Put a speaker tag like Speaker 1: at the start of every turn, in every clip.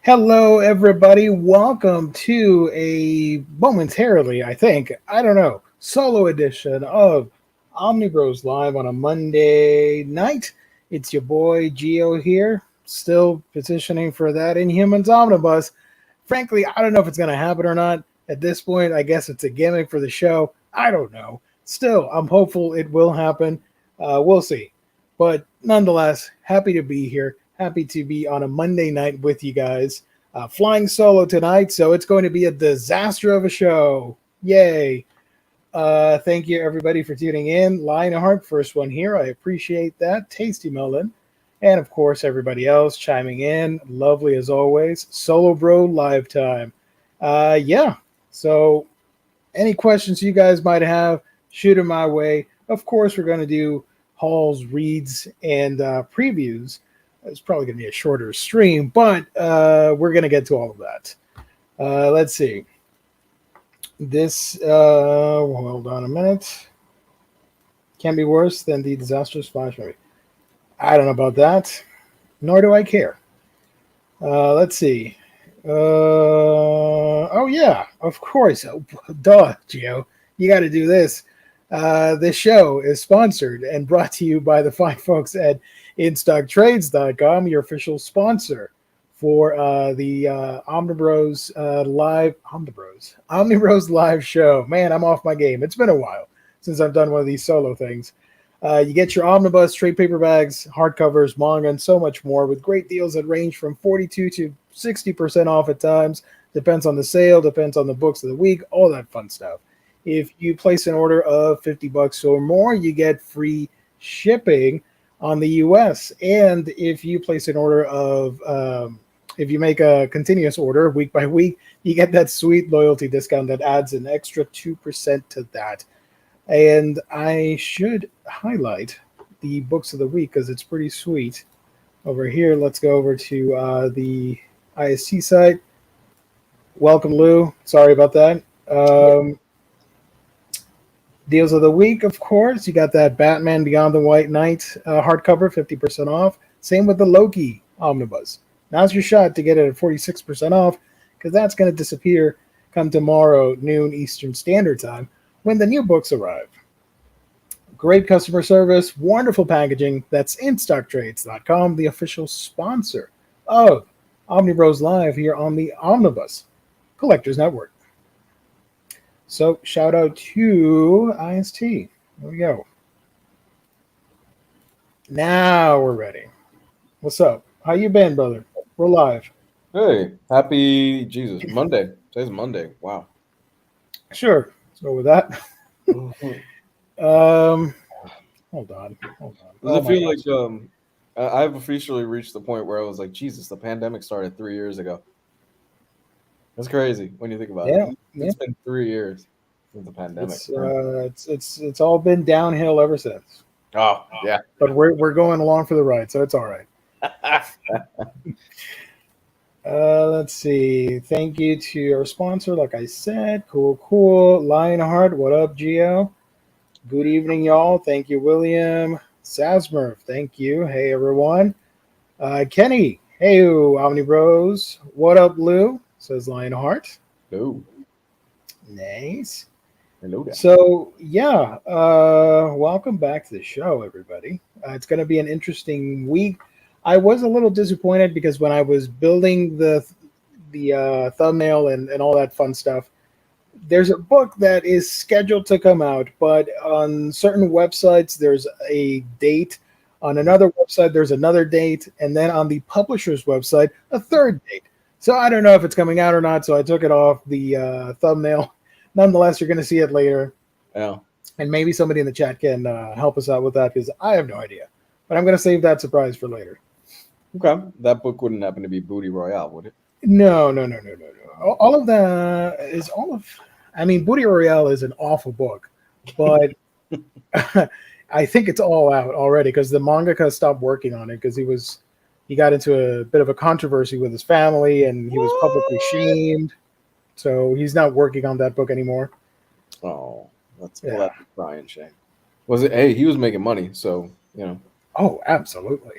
Speaker 1: Hello, everybody. Welcome to a momentarily, I don't know, solo edition of Omnibros Live on a Monday night. It's your boy Geo here, still petitioning for that Inhumans Omnibus. Frankly, I don't know if it's going to happen or not. At this point, I guess it's a gimmick for the show. I don't know. Still, I'm hopeful it will happen. We'll see. But nonetheless, happy to be here. Happy to be on a Monday night with you guys. Flying solo tonight, so it's going to be a disaster of a show. Yay. Thank you, everybody, for tuning in. Lionheart, first one here. I appreciate that. Tasty Melon. And, of course, everybody else chiming in. Lovely as always. Solo Bro live time. Yeah. So any questions you guys might have, shoot them my way. Of course, we're going to do hauls, reads, and previews. It's probably going to be a shorter stream, but we're going to get to all of that. Let's see. This, hold on a minute. Can be worse than the disastrous Flash movie. I don't know about that, nor do I care. Let's see. Oh, yeah, of course. Duh, Gio. You got to do this. This show is sponsored and brought to you by the fine folks at InStockTrades.com, your official sponsor for the Omnibros Omnibros live show. Man, I'm off my game. It's been a while since I've done one of these solo things. You get your omnibus, trade paperbacks, hardcovers, manga, and so much more with great deals that range from 42 to 60% off at times. Depends on the sale, depends on the books of the week, all that fun stuff. If you place an order of $50 or more, you get free shipping on the U.S. And if you place an order of, if you make a continuous order week by week, you get that sweet loyalty discount that adds an extra 2% to that. And I should highlight the books of the week because it's pretty sweet. Over here, let's go over to the IST site. Welcome, Lou. Sorry about that. Deals of the week, of course. You got that Batman Beyond the White Knight hardcover, 50% off. Same with the Loki Omnibus. Now's your shot to get it at 46% off because that's going to disappear come tomorrow, noon Eastern Standard Time, when the new books arrive. Great customer service, wonderful packaging. That's InStockTrades.com, the official sponsor of Omnibros Live here on the Omnibus Collectors Network. So shout out to IST. There we go. Now we're ready. What's up? How you been, brother? We're live.
Speaker 2: Hey, happy Jesus Monday. Today's Monday. Wow.
Speaker 1: Sure. Let's go with that. Hold on.
Speaker 2: Does it feel like I've officially reached the point where I was like, Jesus, the pandemic started 3 years ago. That's crazy when you think about it. It's been 3 years since the pandemic.
Speaker 1: It's all been downhill ever since.
Speaker 2: Oh, yeah.
Speaker 1: But we're going along for the ride, so it's all right. Let's see. Thank you to our sponsor, like I said. Cool. Lionheart, what up, Geo? Good evening, y'all. Thank you, William. Sasmer, thank you. Hey, everyone. Kenny, hey, Omnibros. What up, Lou? Says Lionheart.
Speaker 2: Hello.
Speaker 1: Nice.
Speaker 2: Hello there.
Speaker 1: So, yeah, welcome back to the show, everybody. It's going to be an interesting week. I was a little disappointed because when I was building the thumbnail and all that fun stuff, there's a book that is scheduled to come out, but on certain websites, there's a date. On another website, there's another date. And then on the publisher's website, a third date. So I don't know if it's coming out or not, so I took it off the thumbnail. Nonetheless, you're going to see it later.
Speaker 2: Yeah.
Speaker 1: And maybe somebody in the chat can help us out with that because I have no idea. But I'm going to save that surprise for later.
Speaker 2: Okay. That book wouldn't happen to be Booty Royale, would it?
Speaker 1: No. All of that is all of... I mean, Booty Royale is an awful book, but I think it's all out already because the mangaka stopped working on it because he got into a bit of a controversy with his family and he was publicly shamed. So he's not working on that book anymore.
Speaker 2: Oh, that's a crying shame. Was it? Hey, he was making money, so you know.
Speaker 1: Oh, absolutely.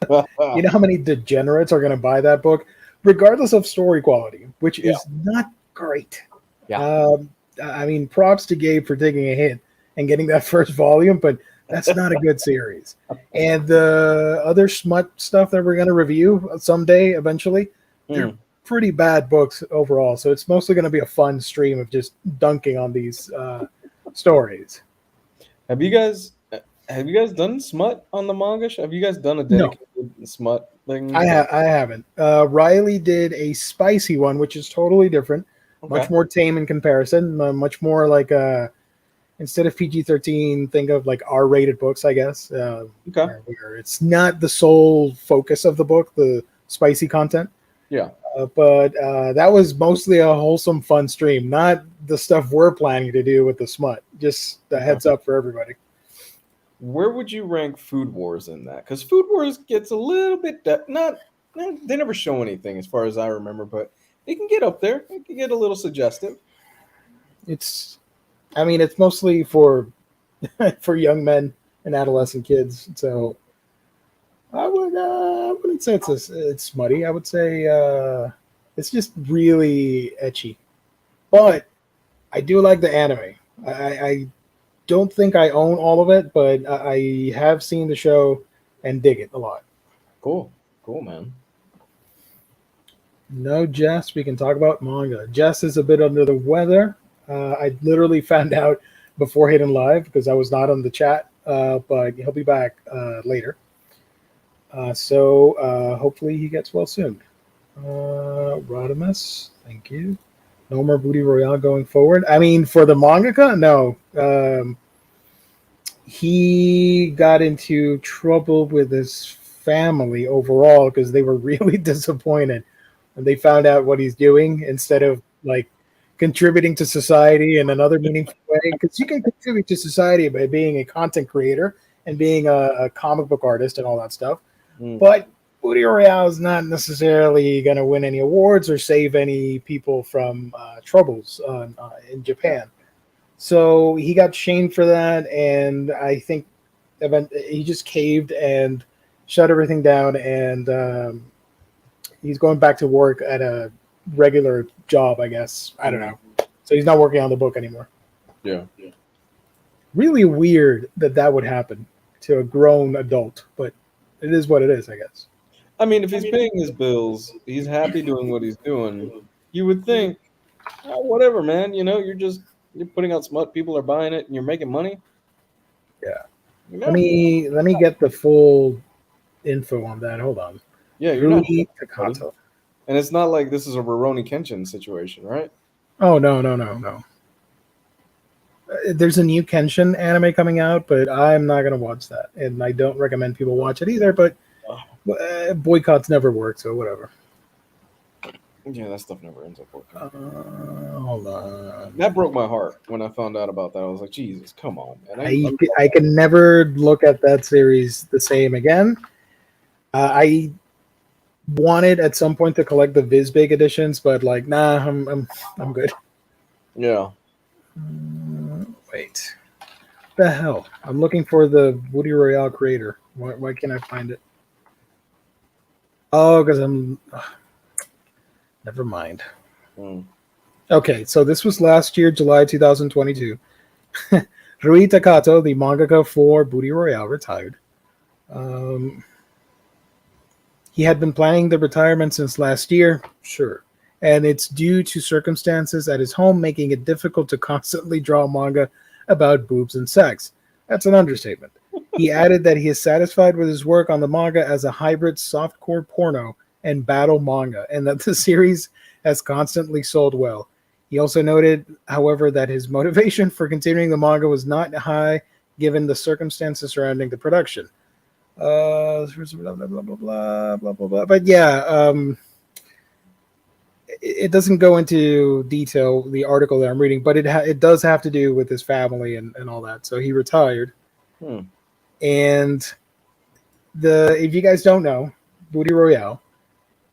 Speaker 1: You know how many degenerates are going to buy that book? regardless of story quality, which is not great.
Speaker 2: Yeah.
Speaker 1: I mean, props to Gabe for taking a hit and getting that first volume, but that's not a good series. And the other smut stuff that we're going to review someday, eventually, they're pretty bad books overall. So it's mostly going to be a fun stream of just dunking on these stories.
Speaker 2: Have you guys done smut on the manga? Have you guys done a
Speaker 1: No.
Speaker 2: dedicated smut thing?
Speaker 1: I haven't. Riley did a spicy one, which is totally different, much more tame in comparison, much more like instead of PG-13, think of like R-rated books, I guess. Where it's not the sole focus of the book, the spicy content.
Speaker 2: Yeah.
Speaker 1: But that was mostly a wholesome, fun stream, not the stuff we're planning to do with the smut. Just a heads up for everybody.
Speaker 2: Where would you rank Food Wars in that? Because Food Wars gets a little bit they never show anything as far as I remember, but it can get up there. It can get a little suggestive.
Speaker 1: It's mostly for young men and adolescent kids. So I wouldn't say it's smutty. I would say it's just really ecchi. But I do like the anime. I don't think I own all of it, but I have seen the show and dig it a lot.
Speaker 2: Cool, man.
Speaker 1: No, Jess, we can talk about manga. Jess is a bit under the weather. I literally found out before hitting live because I was not on the chat, but he'll be back later. So hopefully he gets well soon. Rodimus, thank you. No more Booty Royale going forward. I mean, for the mangaka, no. He got into trouble with his family overall because they were really disappointed when they found out what he's doing instead of like contributing to society in another meaningful way. Because you can contribute to society by being a content creator and being a comic book artist and all that stuff. But Booty Royale is not necessarily going to win any awards or save any people from troubles in Japan. So he got shamed for that, and I think he just caved and shut everything down, and he's going back to work at a regular job, I guess. I don't know. So he's not working on the book anymore.
Speaker 2: Yeah.
Speaker 1: Really weird that would happen to a grown adult, but it is what it is, I guess.
Speaker 2: I mean, if he's paying his bills, he's happy doing what he's doing. You would think, whatever, man. You know, you're putting out smut. People are buying it, and you're making money.
Speaker 1: Yeah. You know? Let me get the full info on that. Hold on.
Speaker 2: Yeah, you're not.
Speaker 1: Takato.
Speaker 2: And it's not like this is a Rurouni Kenshin situation, right?
Speaker 1: Oh no. There's a new Kenshin anime coming out, but I'm not gonna watch that, and I don't recommend people watch it either. But boycotts never work, so whatever.
Speaker 2: Yeah, that stuff never ends up working.
Speaker 1: Hold on.
Speaker 2: That broke my heart when I found out about that. I was like, Jesus, come on, man.
Speaker 1: I can never look at that series the same again. I wanted at some point to collect the Vizbig editions, but like, nah, I'm good.
Speaker 2: Yeah.
Speaker 1: Wait. What the hell? I'm looking for the Booty Royale creator. Why can't I find it? Oh, because I'm... never mind. Okay, so this was last year, July 2022. Rui Takato, the mangaka for Booty Royale, retired. He had been planning the retirement since last year, sure. And it's due to circumstances at his home making it difficult to constantly draw manga about boobs and sex. That's an understatement. He added that he is satisfied with his work on the manga as a hybrid softcore porno and battle manga, and that the series has constantly sold well. He also noted, however, that his motivation for continuing the manga was not high given the circumstances surrounding the production. Blah, blah, blah, blah, blah, blah, blah. But yeah, it doesn't go into detail, the article that I'm reading, but it does have to do with his family and all that. So he retired. And if you guys don't know, Booty Royale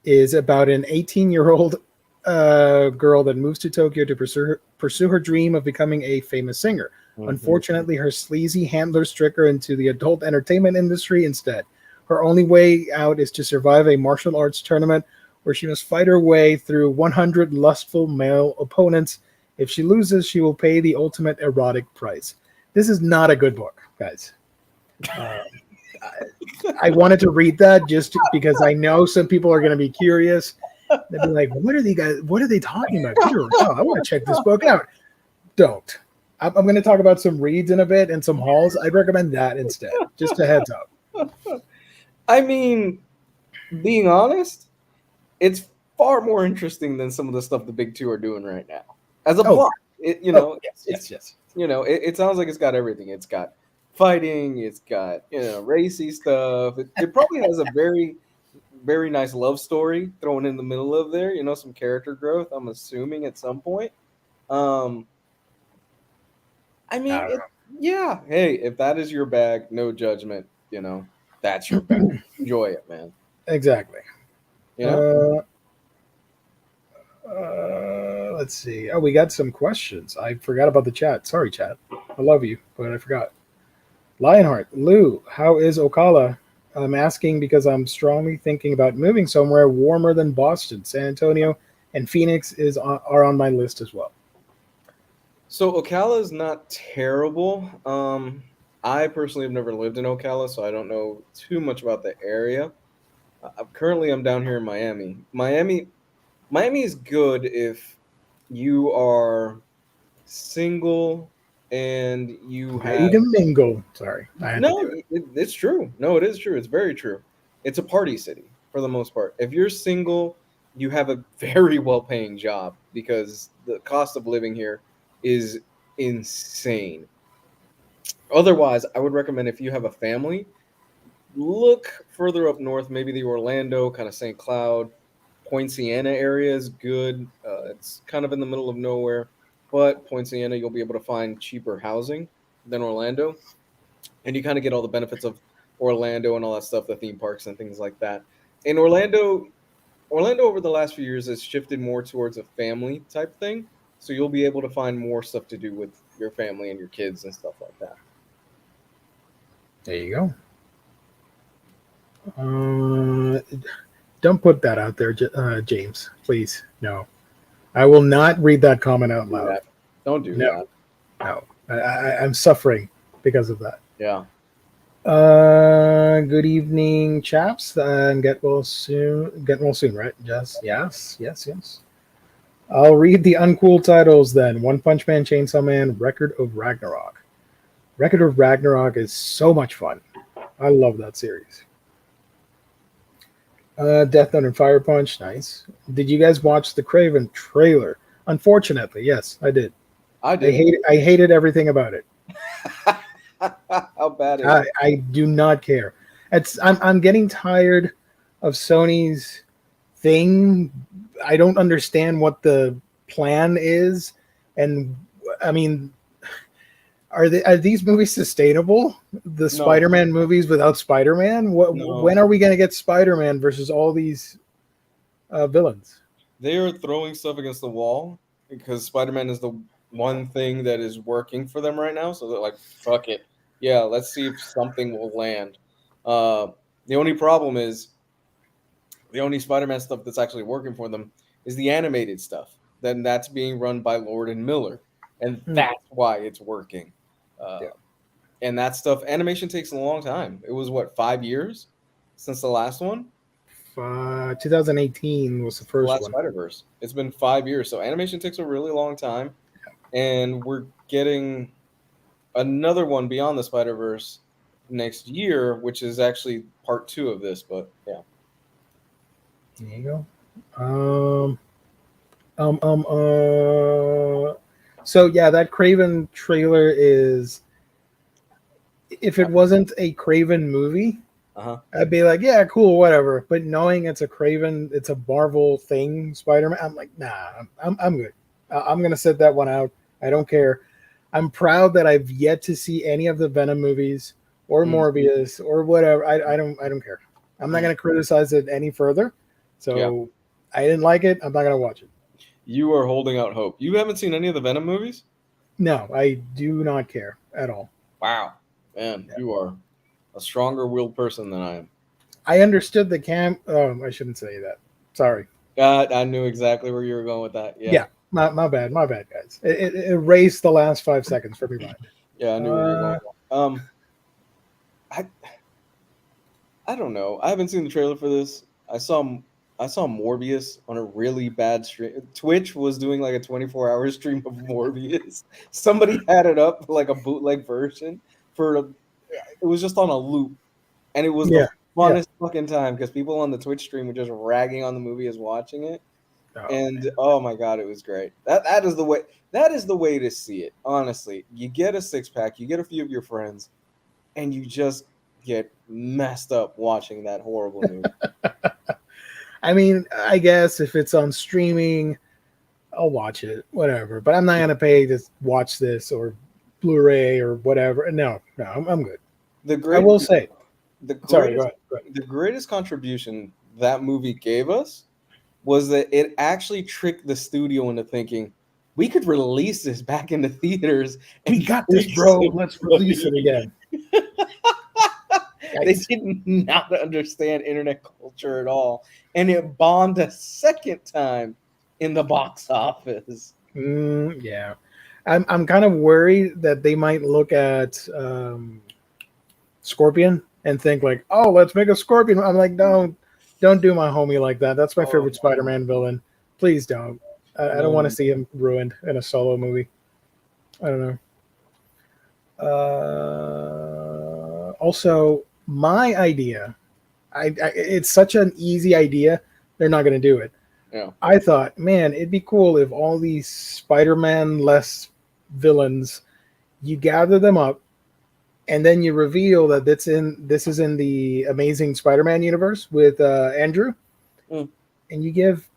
Speaker 1: is about an 18-year-old girl that moves to Tokyo to pursue her dream of becoming a famous singer. Unfortunately, her sleazy handlers trick her into the adult entertainment industry instead. Her only way out is to survive a martial arts tournament where she must fight her way through 100 lustful male opponents. If she loses, she will pay the ultimate erotic price. This is not a good book, guys. I wanted to read that just because I know some people are going to be curious. They'll be like, "What are they talking about? I want to check this book out." Don't. I'm going to talk about some reads in a bit and some hauls. I'd recommend that instead. Just a heads up.
Speaker 2: I mean, being honest, it's far more interesting than some of the stuff the big two are doing right now. As a plot, yes. It sounds like it's got everything. It's got fighting. It's got racy stuff. It probably has a very, very nice love story thrown in the middle of there. Some character growth. I'm assuming at some point. I mean, yeah. Hey, if that is your bag, no judgment. That's your bag. Enjoy it, man.
Speaker 1: Exactly.
Speaker 2: Yeah.
Speaker 1: Let's see. Oh, we got some questions. I forgot about the chat. Sorry, chat. I love you, but I forgot. Lionheart, Lou, how is Ocala? I'm asking because I'm strongly thinking about moving somewhere warmer than Boston. San Antonio and Phoenix are on my list as well.
Speaker 2: So Ocala is not terrible. I personally have never lived in Ocala, so I don't know too much about the area. Currently, I'm down here in Miami. Miami is good if you are single and you
Speaker 1: Ready
Speaker 2: have
Speaker 1: to mingle. Sorry.
Speaker 2: It's true. No, it is true. It's very true. It's a party city for the most part. If you're single, you have a very well-paying job because the cost of living here is insane. Otherwise, I would recommend if you have a family, look further up north, maybe the Orlando, kind of St. Cloud, Poinciana area is good. It's kind of in the middle of nowhere, but Poinciana, you'll be able to find cheaper housing than Orlando. And you kind of get all the benefits of Orlando and all that stuff, the theme parks and things like that. In Orlando over the last few years has shifted more towards a family type thing. So you'll be able to find more stuff to do with your family and your kids and stuff like that.
Speaker 1: There you go. Don't put that out there, James. Please, no. I will not read that comment out loud.
Speaker 2: Don't do that.
Speaker 1: No, I'm suffering because of that.
Speaker 2: Yeah.
Speaker 1: Good evening, chaps, and get well soon. Get well soon, right? Yes. I'll read the uncool titles then. One Punch Man, Chainsaw Man, Record of Ragnarok. Record of Ragnarok is so much fun. I love that series. Death Note and Fire Punch, nice. Did you guys watch the Craven trailer? Unfortunately, yes, I did. I hated everything about it.
Speaker 2: How bad is it?
Speaker 1: I do not care. I'm getting tired of Sony's thing. I don't understand what the plan is, and I mean, are these movies sustainable? The Spider-Man movies without Spider-Man? No. When are we going to get Spider-Man versus all these villains?
Speaker 2: They are throwing stuff against the wall because Spider-Man is the one thing that is working for them right now. So they're like, fuck it. Yeah, let's see if something will land. The only problem is the only Spider-Man stuff that's actually working for them is the animated stuff. Then that's being run by Lord and Miller. And that's why it's working. And that stuff, animation takes a long time. It was, 5 years since the last one?
Speaker 1: 2018 was the first one.
Speaker 2: Spider-Verse. It's been 5 years. So animation takes a really long time. And we're getting another one beyond the Spider-Verse next year, which is actually part 2 of this. But, yeah.
Speaker 1: There you go. So, yeah, that Craven trailer is... If it wasn't a Craven movie, I'd be like, yeah, cool, whatever. But knowing it's a Craven, it's a Marvel thing, Spider-Man, I'm like, nah, I'm good. I'm going to sit that one out. I don't care. I'm proud that I've yet to see any of the Venom movies or Morbius or whatever. I don't care. I'm not going to criticize it any further. So I didn't like it. I'm not going to watch it.
Speaker 2: You are holding out hope. You haven't seen any of the Venom movies?
Speaker 1: No, I do not care at all.
Speaker 2: Wow. Man, you are a stronger willed person than I am.
Speaker 1: I understood the I shouldn't say that. Sorry.
Speaker 2: I knew exactly where you were going with that.
Speaker 1: Yeah. My bad, guys. It erased the last 5 seconds from your mind.
Speaker 2: Yeah, I knew where you were going. I I don't know. I haven't seen the trailer for this. I saw Morbius on a really bad stream. Twitch was doing like a 24-hour stream of Morbius. Somebody had it up like a bootleg version it was just on a loop, and it was the funnest fucking time because people on the Twitch stream were just ragging on the movie as watching it. And oh my god, it was great. That is the way. That is the way to see it. Honestly, you get a 6-pack, you get a few of your friends, and you just get messed up watching that horrible movie.
Speaker 1: I mean, I guess if it's on streaming, I'll watch it, whatever. But I'm not gonna pay to watch this or Blu-ray or whatever. No, I'm good. I will say,
Speaker 2: go ahead. The greatest contribution that movie gave us was that it actually tricked the studio into thinking we could release this back into theaters.
Speaker 1: And we got this, bro. Let's release it again.
Speaker 2: They did not understand internet culture at all, and it bombed a second time in the box office.
Speaker 1: Yeah, I'm kind of worried that they might look at Scorpion and think like, oh, let's make a Scorpion. I'm like, don't do my homie like that. That's my favorite Spider-Man villain. Please don't. I don't want to see him ruined in a solo movie. I don't know. Also, my idea, it's such an easy idea. They're not going to do it.
Speaker 2: Yeah.
Speaker 1: I thought, man, it'd be cool if all these Spider-Man-less villains, you gather them up, and then you reveal that this is in the Amazing Spider-Man universe with Andrew, and you give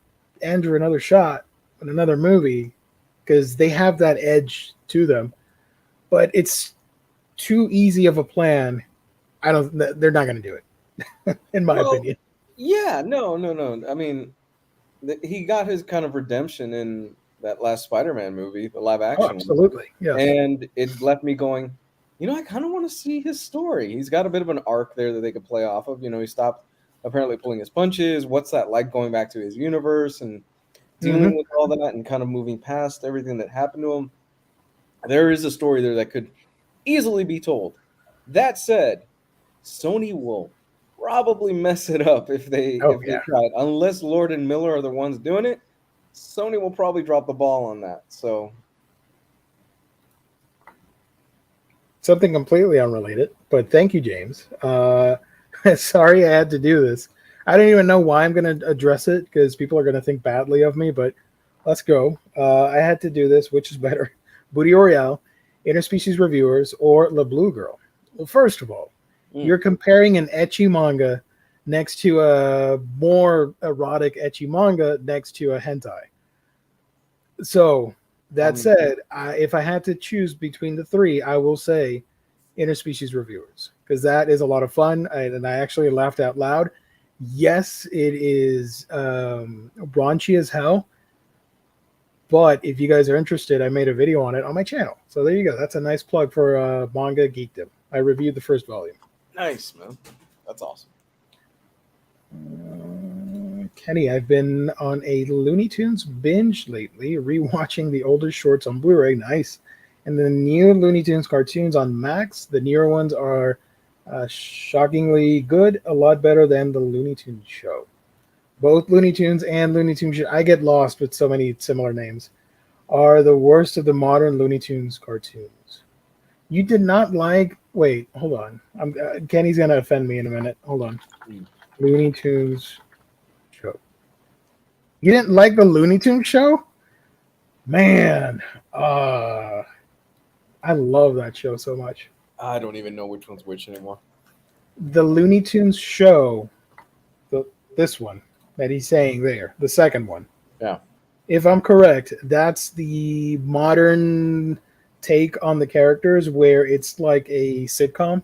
Speaker 1: Andrew another shot in another movie because they have that edge to them, but it's too easy of a plan. They're not going to do it, in my opinion.
Speaker 2: Yeah, no. I mean, he got his kind of redemption in that last Spider-Man movie, the live action.
Speaker 1: Absolutely, yeah.
Speaker 2: And it left me going, I kind of want to see his story. He's got a bit of an arc there that they could play off of. He stopped apparently pulling his punches. What's that like going back to his universe and dealing with all that and kind of moving past everything that happened to him? There is a story there that could easily be told. That said, Sony will probably mess it up if they try it. Unless Lord and Miller are the ones doing it, Sony will probably drop the ball on that. So
Speaker 1: something completely unrelated, but thank you, James. Sorry I had to do this. I don't even know why I'm going to address it because people are going to think badly of me, but let's go. I had to do this. Which is better, Booty Oriel, Interspecies Reviewers, or La Blue Girl? Well, first of all, you're comparing an ecchi manga next to a more erotic ecchi manga next to a hentai. So that said, if I had to choose between the three, I will say Interspecies Reviewers because that is a lot of fun, and I actually laughed out loud. Yes, it is raunchy as hell, but if you guys are interested, I made a video on it on my channel. So there you go. That's a nice plug for Manga Geekdom. I reviewed the first volume.
Speaker 2: Nice, man. That's awesome.
Speaker 1: Kenny, I've been on a Looney Tunes binge lately, rewatching the older shorts on Blu-ray. Nice. And the new Looney Tunes cartoons on Max. The newer ones are shockingly good, a lot better than the Looney Tunes show. Both Looney Tunes and Looney Tunes show, I get lost with so many similar names, are the worst of the modern Looney Tunes cartoons. You did not like... Wait, hold on. Kenny's going to offend me in a minute. Hold on. Looney Tunes show. You didn't like the Looney Tunes show? Man, I love that show so much.
Speaker 2: I don't even know which one's which anymore.
Speaker 1: The Looney Tunes show, this one that he's saying there, the second one.
Speaker 2: Yeah.
Speaker 1: If I'm correct, that's the modern take on the characters where it's like a sitcom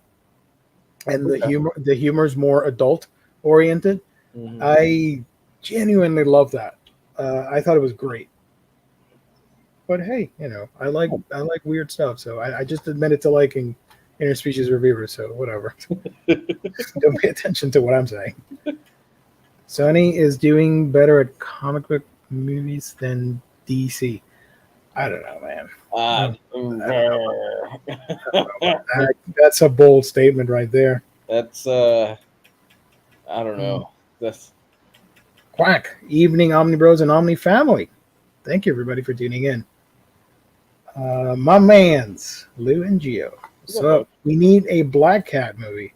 Speaker 1: and the humor is more adult oriented. I genuinely love that. I thought it was great. But hey, I like weird stuff, so I just admitted to liking Interspecies Reviewers, so whatever. Don't pay attention to what I'm saying. Sony is doing better at comic book movies than DC. I don't know, man. I don't know about that. That's a bold statement right there.
Speaker 2: That's I don't know. That's
Speaker 1: Quack. Evening, Omnibros and Omni family. Thank you, everybody, for tuning in. My mans, Lou and Gio. So we need a Black Cat movie.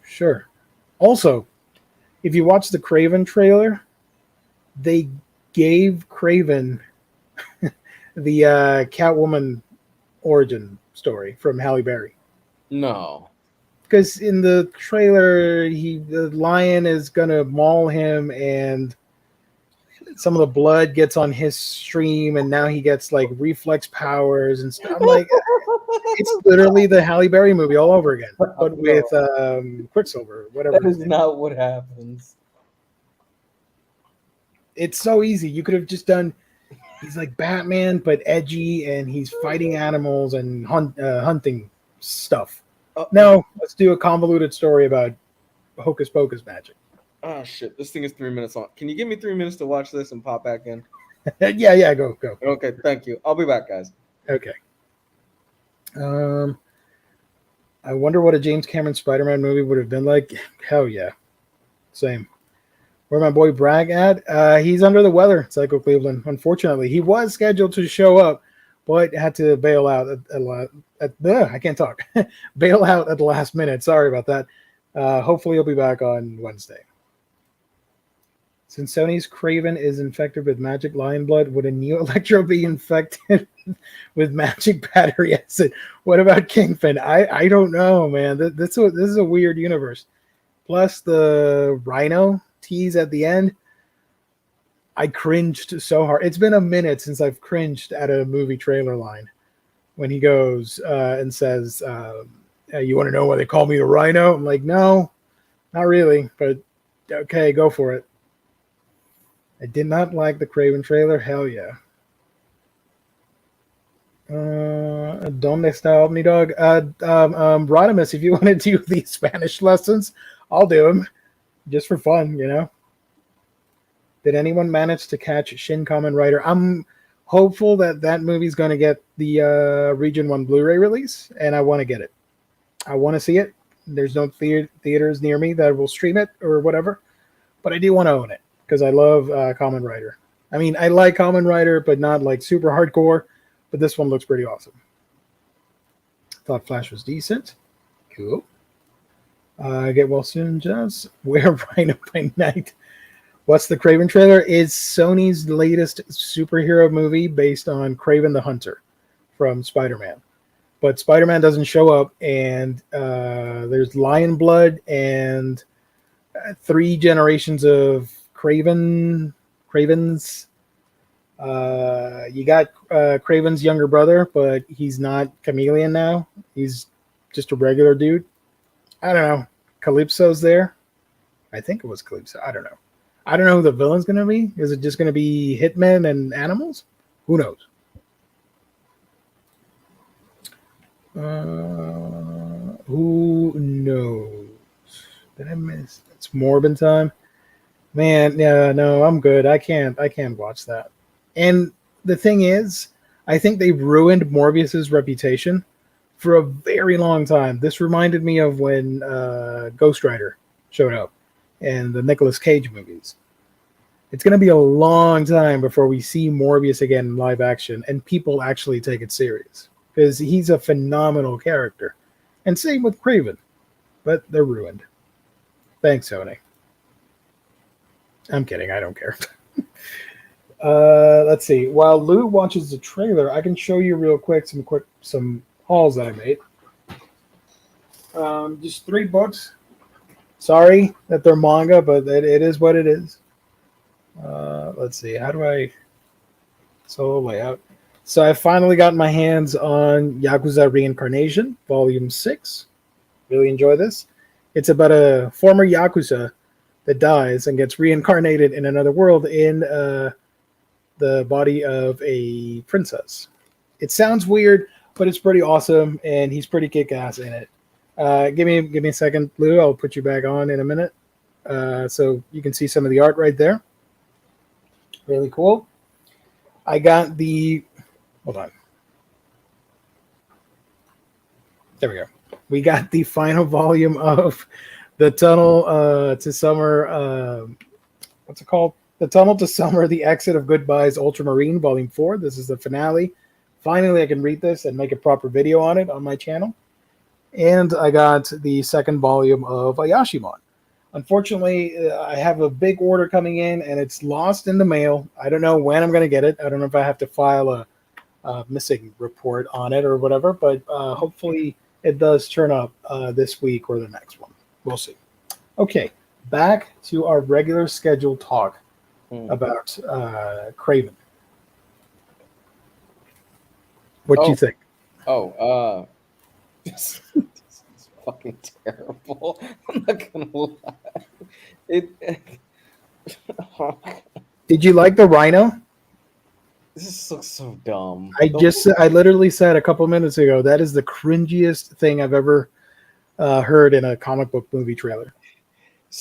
Speaker 1: Sure. Also, if you watch the Craven trailer, they gave Craven the Catwoman origin story from Halle Berry.
Speaker 2: no.
Speaker 1: Because in the trailer, the lion is gonna maul him, and some of the blood gets on his stream, and now he gets like reflex powers and stuff. I'm like, it's literally the Halle Berry movie all over again, but with Quicksilver, whatever.
Speaker 2: That is not what happens.
Speaker 1: It's so easy. You could have just done. He's like Batman, but edgy, and he's fighting animals and hunting stuff. No, let's do a convoluted story about hocus pocus magic.
Speaker 2: Oh shit! This thing is 3 minutes long. Can you give me 3 minutes to watch this and pop back in?
Speaker 1: yeah, go.
Speaker 2: Okay, thank you. I'll be back, guys.
Speaker 1: Okay. I wonder what a James Cameron Spider-Man movie would have been like. Hell yeah, same. Where my boy Bragg at? He's under the weather, Psycho Cleveland. Unfortunately, he was scheduled to show up, but had to bail out I can't talk. Bail out at the last minute. Sorry about that. Hopefully, he'll be back on Wednesday. Since Sony's Craven is infected with magic lion blood, would a new Electro be infected with magic battery acid? What about Kingpin? I don't know, man. This is a weird universe. Plus the Rhino tease at the end. I cringed so hard. It's been a minute since I've cringed at a movie trailer line when he goes and says, you want to know why they call me the Rhino? I'm like, no, not really, but okay, go for it. I did not like the Craven trailer. Hell yeah. Donde está Omni Dog? Rodimus, if you want to do these Spanish lessons, I'll do them just for fun, you know. Did anyone manage to catch Shin Kamen Rider? I'm hopeful that movie's going to get the Region 1 Blu-ray release, and I want to get it. I want to see it. There's no theaters near me that will stream it or whatever, but I do want to own it because I love Kamen Rider. I mean, I like Kamen Rider, but not like super hardcore, but this one looks pretty awesome. Thought Flash was decent. Cool. Get well soon, Jazz. Wear Rhino by night. What's the Craven trailer? Is Sony's latest superhero movie based on Craven the Hunter from Spider-Man. But Spider-Man doesn't show up, and there's lion blood and 3 generations of Cravens. You got Craven's younger brother, but he's not Chameleon now. He's just a regular dude. I don't know. Calypso's there. I think it was Calypso. I don't know. I don't know who the villain's going to be. Is it just going to be hitmen and animals? Who knows? Who knows? Did I miss? It's Morbin time. Man, yeah, no, I'm good. I can't watch that. And the thing is, I think they've ruined Morbius's reputation for a very long time. This reminded me of when Ghost Rider showed up and the Nicolas Cage movies. It's going to be a long time before we see Morbius again in live action and people actually take it serious because he's a phenomenal character. And same with Craven, but they're ruined. Thanks, Sony. I'm kidding. I don't care. Let's see. While Lou watches the trailer, I can show you real quick some hauls that I made. Just 3 books. Sorry that they're manga, but it is what it is. Let's see. How do I solo layout? So I finally got my hands on Yakuza Reincarnation, Volume 6. Really enjoy this. It's about a former Yakuza that dies and gets reincarnated in another world in the body of a princess. It sounds weird, but it's pretty awesome, and he's pretty kick-ass in it. Give me a second, Lou. I'll put you back on in a minute. So you can see some of the art right there. Really cool. I got the. Hold on. There we go. We got the final volume of the Tunnel to Summer. What's it called? The Tunnel to Summer, The Exit of Goodbyes Ultramarine, Volume 4. This is the finale. Finally, I can read this and make a proper video on it on my channel. And I got the second volume of Ayashimon. Unfortunately, I have a big order coming in, and it's lost in the mail. I don't know when I'm going to get it. I don't know if I have to file a missing report on it or whatever, but hopefully it does turn up this week or the next one. We'll see. Okay, back to our regular scheduled talk about Craven. What do you think?
Speaker 2: This is fucking terrible. I'm not gonna lie.
Speaker 1: Did you like the Rhino?
Speaker 2: This looks so dumb.
Speaker 1: I literally said a couple minutes ago that is the cringiest thing I've ever heard in a comic book movie trailer.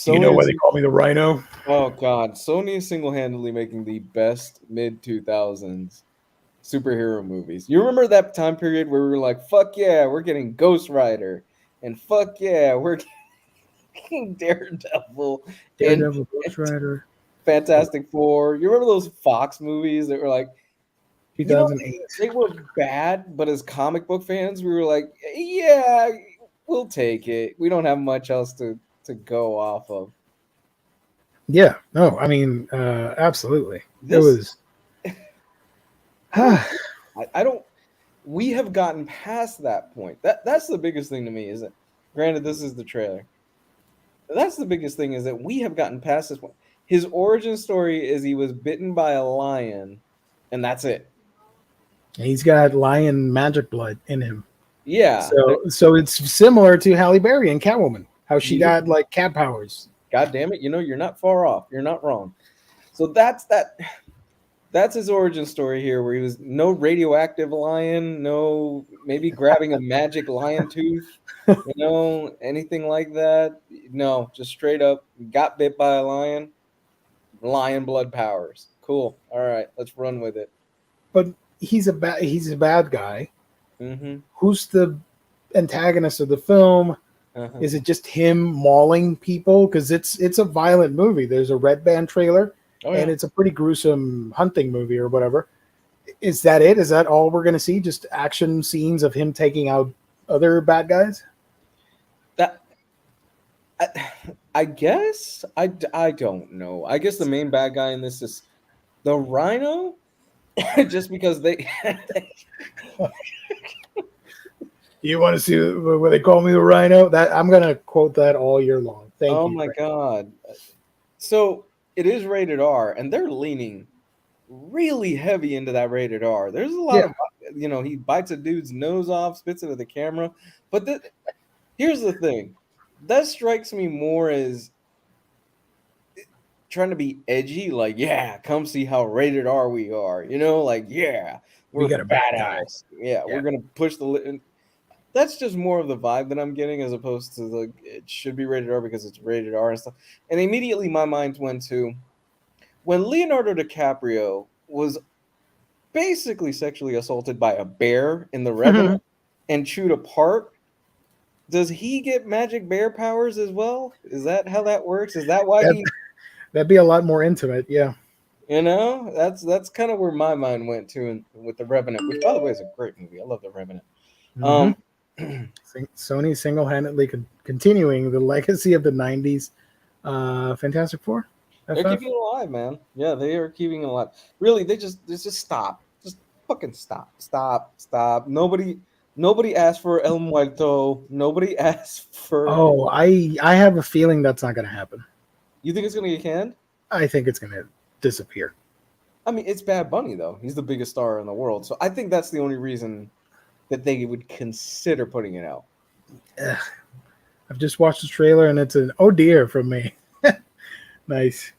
Speaker 1: Do you know why they call me the Rhino?
Speaker 2: Oh God, Sony is single-handedly making the best mid-2000s superhero movies. You remember that time period where we were like, "Fuck yeah, we're getting Ghost Rider," and "Fuck yeah, we're getting Daredevil,
Speaker 1: Ghost Rider,
Speaker 2: Fantastic Four." You remember those Fox movies that were like
Speaker 1: 2008?
Speaker 2: They were bad, but as comic book fans, we were like, "Yeah, we'll take it. We don't have much else to go off of."
Speaker 1: Yeah, no, I mean, absolutely. It was.
Speaker 2: I don't. We have gotten past that point. That's the biggest thing to me. Is that, granted, this is the trailer. That's the biggest thing, is that we have gotten past this point. His origin story is he was bitten by a lion, and that's it.
Speaker 1: He's got lion magic blood in him.
Speaker 2: Yeah.
Speaker 1: So it's similar to Halle Berry and Catwoman, how she got like cat powers.
Speaker 2: God damn it! You're not far off. You're not wrong. So that's his origin story here, where he was no radioactive lion, no maybe grabbing a magic lion tooth, anything like that. No, just straight up got bit by a lion, lion blood powers. Cool. All right, let's run with it.
Speaker 1: But he's a bad guy.
Speaker 2: Mm-hmm.
Speaker 1: Who's the antagonist of the film? Uh-huh. Is it just him mauling people? Because it's a violent movie. There's a Red Band trailer. Oh, yeah. And it's a pretty gruesome hunting movie or whatever. Is that it? Is that all we're going to see? Just action scenes of him taking out other bad guys?
Speaker 2: I guess. I don't know. I guess the main bad guy in this is the Rhino, just because they...
Speaker 1: You want to see where they call me the Rhino? That I'm going to quote that all year long. Thank you.
Speaker 2: Oh, my God. So... it is rated R, and they're leaning really heavy into that rated R. There's a lot of, he bites a dude's nose off, spits it at the camera. But here's the thing. That strikes me more as trying to be edgy, like, yeah, come see how rated R we are. Like, yeah, we got a badass. Yeah, we're going to push the... That's just more of the vibe that I'm getting, as opposed to it should be rated R because it's rated R and stuff. And immediately my mind went to when Leonardo DiCaprio was basically sexually assaulted by a bear in The Revenant and chewed apart. Does he get magic bear powers as well? Is that how that works? Is that why
Speaker 1: that'd be a lot more intimate, yeah.
Speaker 2: That's kind of where my mind went to with The Revenant, which, by the way, is a great movie. I love The Revenant.
Speaker 1: Sony single-handedly continuing the legacy of the 90s Fantastic Four.
Speaker 2: They're keeping it alive, man. Yeah, they are keeping it alive. Really, they just stop. Just fucking stop. Nobody asked for El Muerto. Nobody asked for...
Speaker 1: Oh, I have a feeling that's not going to happen.
Speaker 2: You think it's going to get canned?
Speaker 1: I think it's going to disappear.
Speaker 2: I mean, it's Bad Bunny, though. He's the biggest star in the world. So I think that's the only reason that they would consider putting it out.
Speaker 1: I've just watched the trailer, and it's an oh dear from me. Nice.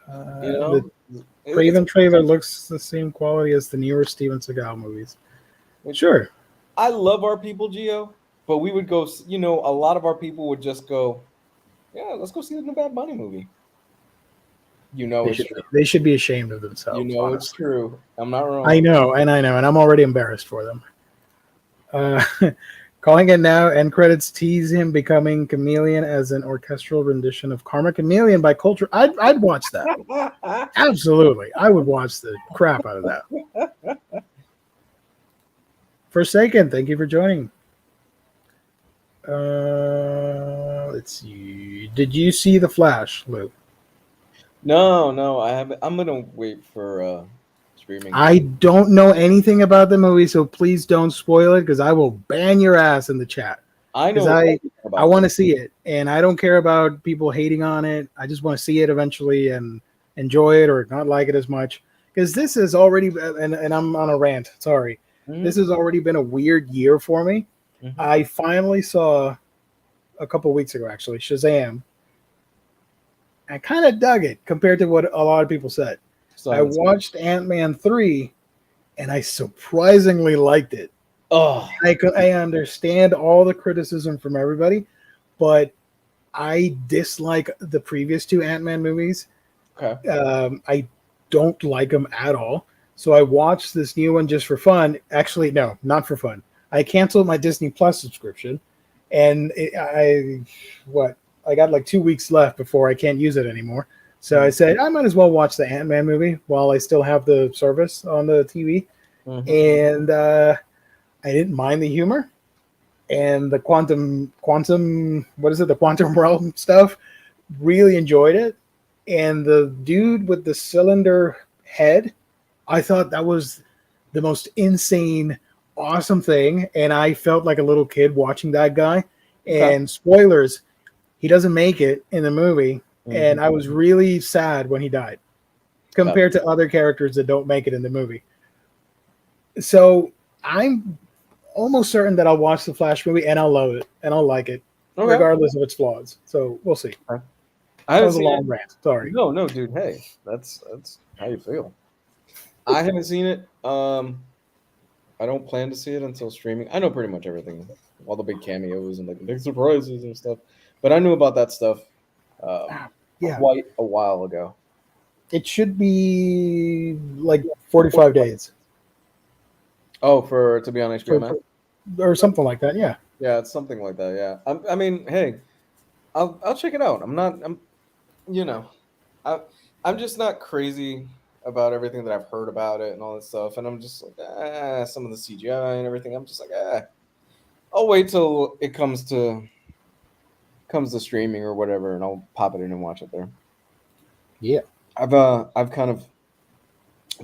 Speaker 1: The Craven trailer looks the same quality as the newer Steven Seagal movies. Sure.
Speaker 2: I love our people, Gio. But we would go, a lot of our people would just go, yeah, let's go see the new Bad Bunny movie.
Speaker 1: They should be ashamed of themselves.
Speaker 2: It's true. I'm not wrong.
Speaker 1: I know, and I'm already embarrassed for them. Calling it now, end credits tease him becoming Chameleon as an orchestral rendition of Karma Chameleon by Culture. I'd watch that. Absolutely. I would watch the crap out of that. Forsaken, thank you for joining. Let's see. Did you see The Flash, Lou?
Speaker 2: No, I haven't. I'm going to wait for streaming.
Speaker 1: I don't know anything about the movie, so please don't spoil it because I will ban your ass in the chat.
Speaker 2: I know.
Speaker 1: I want to see it, and I don't care about people hating on it. I just want to see it eventually and enjoy it or not like it as much. Because this has already, and I'm on a rant, sorry. Mm-hmm. This has already been a weird year for me. Mm-hmm. I finally saw, a couple weeks ago actually, Shazam. I kind of dug it compared to what a lot of people said. I watched Ant-Man 3, and I surprisingly liked it.
Speaker 2: Oh,
Speaker 1: I understand all the criticism from everybody, but I dislike the previous two Ant-Man movies.
Speaker 2: Okay.
Speaker 1: I don't like them at all. So I watched this new one just for fun. Actually, no, not for fun. I canceled my Disney Plus subscription, and I got like 2 weeks left before I can't use it anymore. So I said, I might as well watch the Ant-Man movie while I still have the service on the TV. Mm-hmm. And I didn't mind the humor and the quantum, the quantum realm stuff. Really enjoyed it. And the dude with the cylinder head, I thought that was the most insane, awesome thing. And I felt like a little kid watching that guy. And spoilers, he doesn't make it in the movie. Mm-hmm. And I was really sad when he died compared to other characters that don't make it in the movie. So I'm almost certain that I'll watch the Flash movie and I'll love it and I'll like it, regardless of its flaws. So we'll see. That was a long rant. Sorry.
Speaker 2: No, dude. Hey, that's how you feel. I haven't seen it. I don't plan to see it until streaming. I know pretty much everything, all the big cameos and like the big surprises and stuff. But I knew about that stuff quite a while ago.
Speaker 1: It should be like 45 days.
Speaker 2: Oh, to be on HBO Max?
Speaker 1: Or something like that, yeah.
Speaker 2: Yeah, it's something like that, yeah. I mean, hey, I'll check it out. I'm just not crazy about everything that I've heard about it and all that stuff. And I'm just like, some of the CGI and everything. I'm just like, I'll wait till it comes to streaming or whatever, and I'll pop it in and watch it there.
Speaker 1: Yeah.
Speaker 2: I've kind of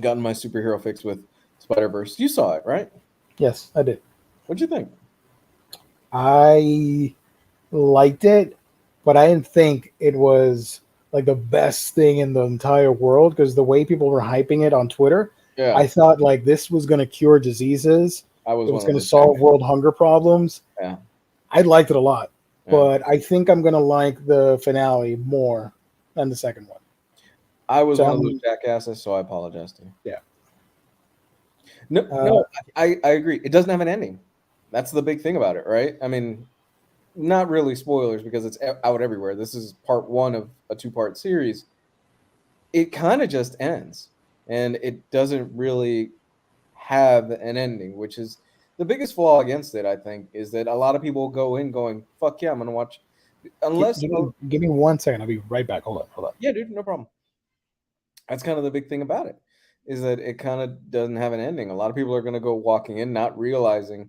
Speaker 2: gotten my superhero fix with Spider-Verse. You saw it, right?
Speaker 1: Yes, I did.
Speaker 2: What'd you think?
Speaker 1: I liked it, but I didn't think it was like the best thing in the entire world because the way people were hyping it on Twitter, I thought like this was going to cure diseases. It was going to solve world hunger problems.
Speaker 2: Yeah.
Speaker 1: I liked it a lot, but I think I'm going to like the finale more than the second one.
Speaker 2: I was one of those jackasses, so I apologize to you.
Speaker 1: Yeah.
Speaker 2: No, I agree. It doesn't have an ending. That's the big thing about it, right? I mean, not really spoilers because it's out everywhere. This is part one of a 2-part series. It kind of just ends, and it doesn't really have an ending, which is the biggest flaw against it, I think, is that a lot of people go in going, fuck yeah, I'm going to watch. Unless
Speaker 1: give me 1 second. I'll be right back. Hold on.
Speaker 2: Yeah, dude, no problem. That's kind of the big thing about it, is that it kind of doesn't have an ending. A lot of people are going to go walking in not realizing,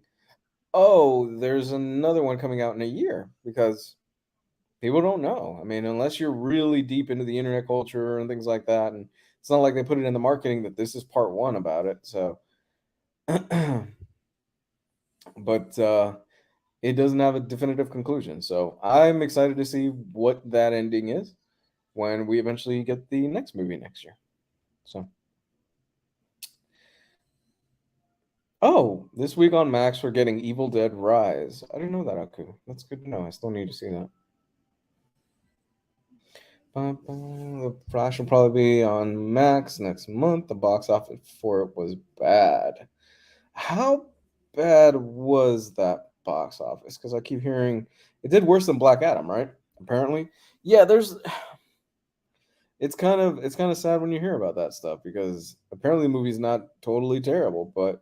Speaker 2: oh, there's another one coming out in a year, because people don't know. I mean, unless you're really deep into the internet culture and things like that, and it's not like they put it in the marketing that this is part one about it. So, but it doesn't have a definitive conclusion. So I'm excited to see what that ending is when we eventually get the next movie next year. So. Oh, this week on Max, we're getting Evil Dead Rise. I didn't know that, Aku. That's good to know. I still need to see that. The Flash will probably be on Max next month. The box office for it was bad. How bad was that? box office because I keep hearing it did worse than Black Adam, right? Apparently, yeah. It's kind of sad when you hear about that stuff because apparently the movie's not totally terrible, but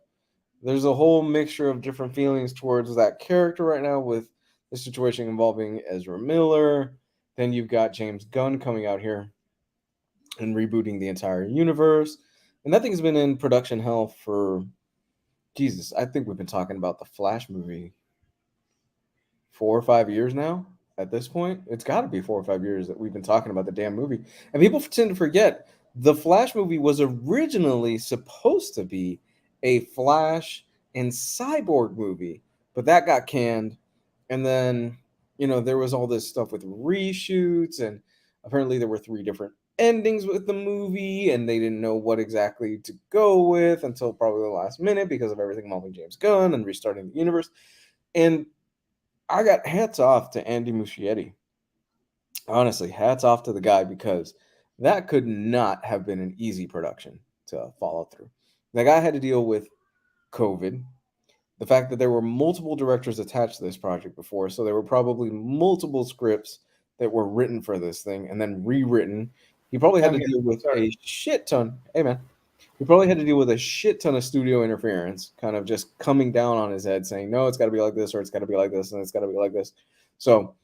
Speaker 2: there's a whole mixture of different feelings towards that character right now with the situation involving Ezra Miller. Then you've got James Gunn coming out here and rebooting the entire universe. And that thing's been in production hell for Jesus. I think we've been talking about the Flash movie 4 or 5 years now. At this point, it's got to be 4 or 5 years that we've been talking about the damn movie. And people tend to forget the Flash movie was originally supposed to be a Flash and Cyborg movie, but that got canned. And then, there was all this stuff with reshoots, and apparently there were 3 different endings with the movie, and they didn't know what exactly to go with until probably the last minute because of everything involving James Gunn and restarting the universe. And I got hats off to Andy Muschietti. Honestly, hats off to the guy because that could not have been an easy production to follow through. The guy had to deal with COVID, the fact that there were multiple directors attached to this project before, so there were probably multiple scripts that were written for this thing and then rewritten. He probably had to deal with a shit ton. Hey, man. He probably had to deal with a shit ton of studio interference, kind of just coming down on his head saying, no, it's got to be like this, or it's got to be like this, and it's got to be like this. So,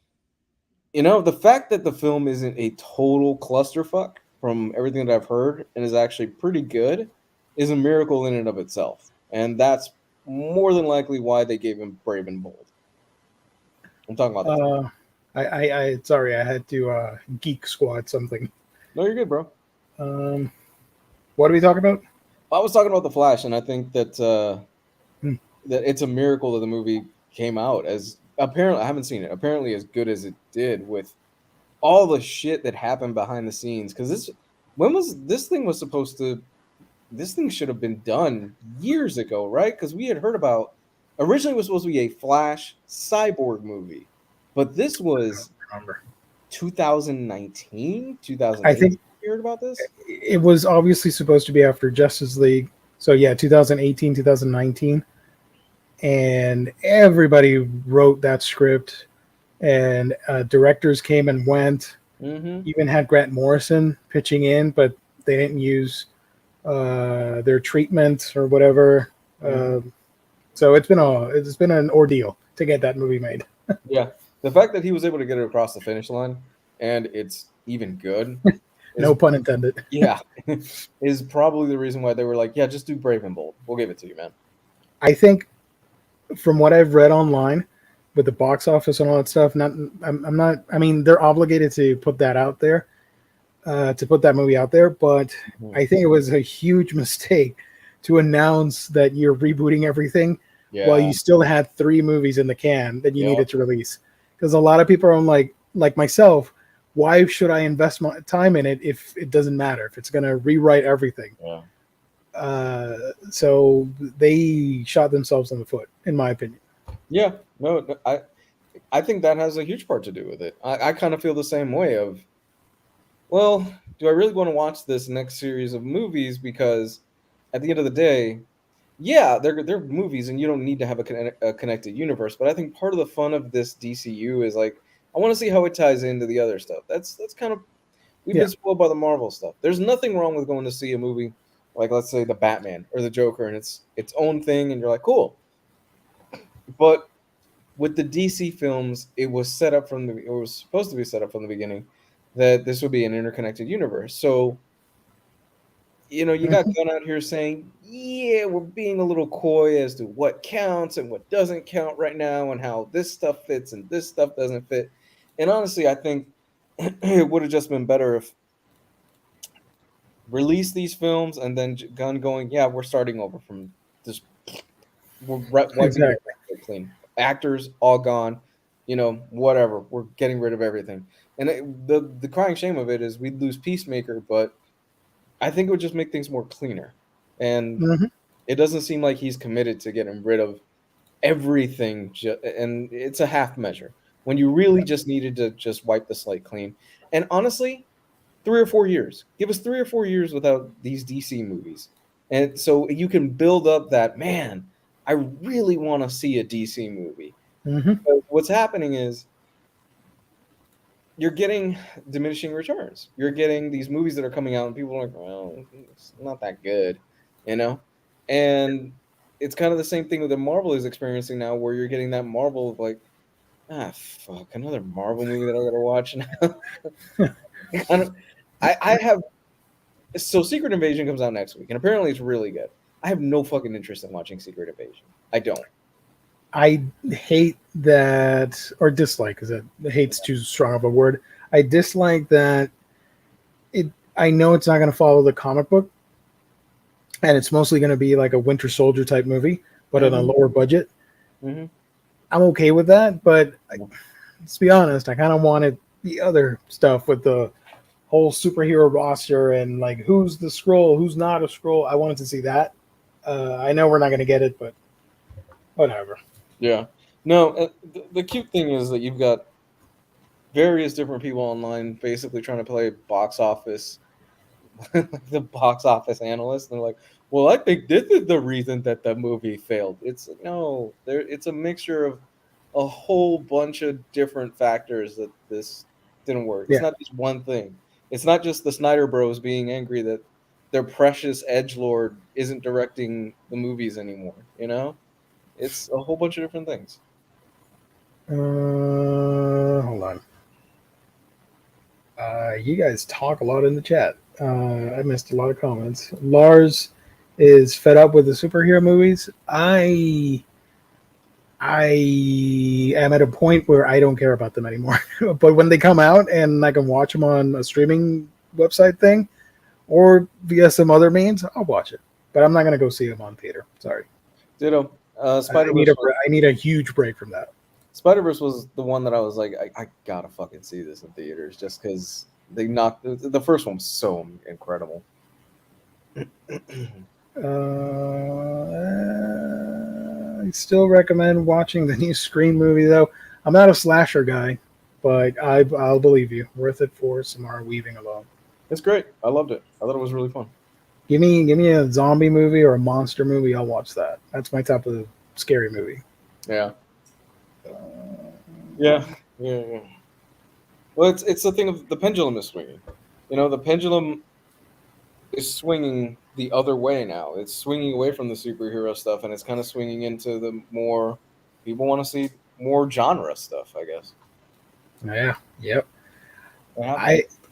Speaker 2: the fact that the film isn't a total clusterfuck from everything that I've heard and is actually pretty good is a miracle in and of itself. And that's more than likely why they gave him Brave and Bold. I'm talking about that.
Speaker 1: Sorry, I had to geek squad something.
Speaker 2: No, you're good, bro.
Speaker 1: What are we talking about?
Speaker 2: I was talking about The Flash, and I think that that it's a miracle that the movie came out as apparently, I haven't seen it, apparently as good as it did with all the shit that happened behind the scenes. Because this thing should have been done years ago, right? Because we had heard about originally it was supposed to be a Flash Cyborg movie, but this was 2019, 2008.
Speaker 1: I think
Speaker 2: heard about this.
Speaker 1: It was obviously supposed to be after Justice League, so yeah, 2018, 2019, and everybody wrote that script, and directors came and went. Even had Grant Morrison pitching in, but they didn't use their treatment or whatever. So it's been an ordeal to get that movie made.
Speaker 2: Yeah, the fact that he was able to get it across the finish line and it's even good.
Speaker 1: No pun intended.
Speaker 2: Yeah, is probably the reason why they were like, yeah, just do Brave and Bold. We'll give it to you, man.
Speaker 1: I think from what I've read online with the box office and all that stuff, I mean, they're obligated to put that out there, to put that movie out there, but I think it was a huge mistake to announce that you're rebooting everything while you still had 3 movies in the can that you needed to release. Because a lot of people are like myself, why should I invest my time in it if it doesn't matter, if it's going to rewrite everything? So they shot themselves in the foot, in my opinion.
Speaker 2: Yeah, no, I think that has a huge part to do with it. I kind of feel the same way of, well, do I really want to watch this next series of movies? Because at the end of the day, yeah, they're movies and you don't need to have a connected universe. But I think part of the fun of this DCU is like, I want to see how it ties into the other stuff. That's kind of, we've been spoiled by the Marvel stuff. There's nothing wrong with going to see a movie like, let's say, the Batman or the Joker, and it's its own thing, and you're like, cool. But with the DC films, it was supposed to be set up from the beginning that this would be an interconnected universe. So, you got Gunn out here saying, yeah, we're being a little coy as to what counts and what doesn't count right now, and how this stuff fits and this stuff doesn't fit. And honestly, I think it would have just been better if release these films and then Gunn going, yeah, we're starting over from this. We're wiping it clean. Actors all gone, whatever. We're getting rid of everything. And the crying shame of it is we'd lose Peacemaker, but I think it would just make things more cleaner. And it doesn't seem like he's committed to getting rid of everything. And it's a half measure when you really just needed to just wipe the slate clean. And honestly, 3 or 4 years. Give us 3 or 4 years without these DC movies. And so you can build up that, man, I really want to see a DC movie. But what's happening is you're getting diminishing returns. You're getting these movies that are coming out, and people are like, well, it's not that good, you know? And it's kind of the same thing that Marvel is experiencing now, where you're getting that Marvel of like, fuck, another Marvel movie that I gotta watch now. I have. So Secret Invasion comes out next week, and apparently it's really good. I have no fucking interest in watching Secret Invasion. I don't.
Speaker 1: I hate that, or dislike, because hate's too strong of a word. I dislike that I know it's not going to follow the comic book, and it's mostly going to be like a Winter Soldier type movie, but on a lower budget. I'm okay with that, but let's be honest, I kind of wanted the other stuff with the whole superhero roster and like who's the Skrull, who's not a Skrull. I wanted to see that. I know we're not going to get it, but whatever.
Speaker 2: Yeah. No, the cute thing is that you've got various different people online basically trying to play box office, the box office analyst. And they're like, well, I think this is the reason that the movie failed. It's no, it's a mixture of a whole bunch of different factors that this didn't work. It's not just one thing. It's not just the Snyder Bros being angry that their precious edgelord isn't directing the movies anymore, you know? It's a whole bunch of different things.
Speaker 1: Hold on. You guys talk a lot in the chat. I missed a lot of comments. Lars is fed up with the superhero movies. I am at a point where I don't care about them anymore. But when they come out and I can watch them on a streaming website thing or via some other means, I'll watch it. But I'm not going to go see them on theater. Sorry.
Speaker 2: Ditto.
Speaker 1: I need a huge break from that.
Speaker 2: Spider-Verse was the one that I was like, I gotta fucking see this in theaters just because they knocked the first one was so incredible.
Speaker 1: I still recommend watching the new Scream movie, though. I'm not a slasher guy, but I'll believe you. Worth it for Samara Weaving alone.
Speaker 2: It's great. I loved it. I thought it was really fun.
Speaker 1: Give me a zombie movie or a monster movie. I'll watch that. That's my type of scary movie.
Speaker 2: Yeah. Yeah. Well, it's the thing of the pendulum is swinging. You know, the pendulum is swinging the other way now. It's swinging away from the superhero stuff, and it's kind of swinging into the more people want to see more genre stuff, I guess.
Speaker 1: Yeah. Yep.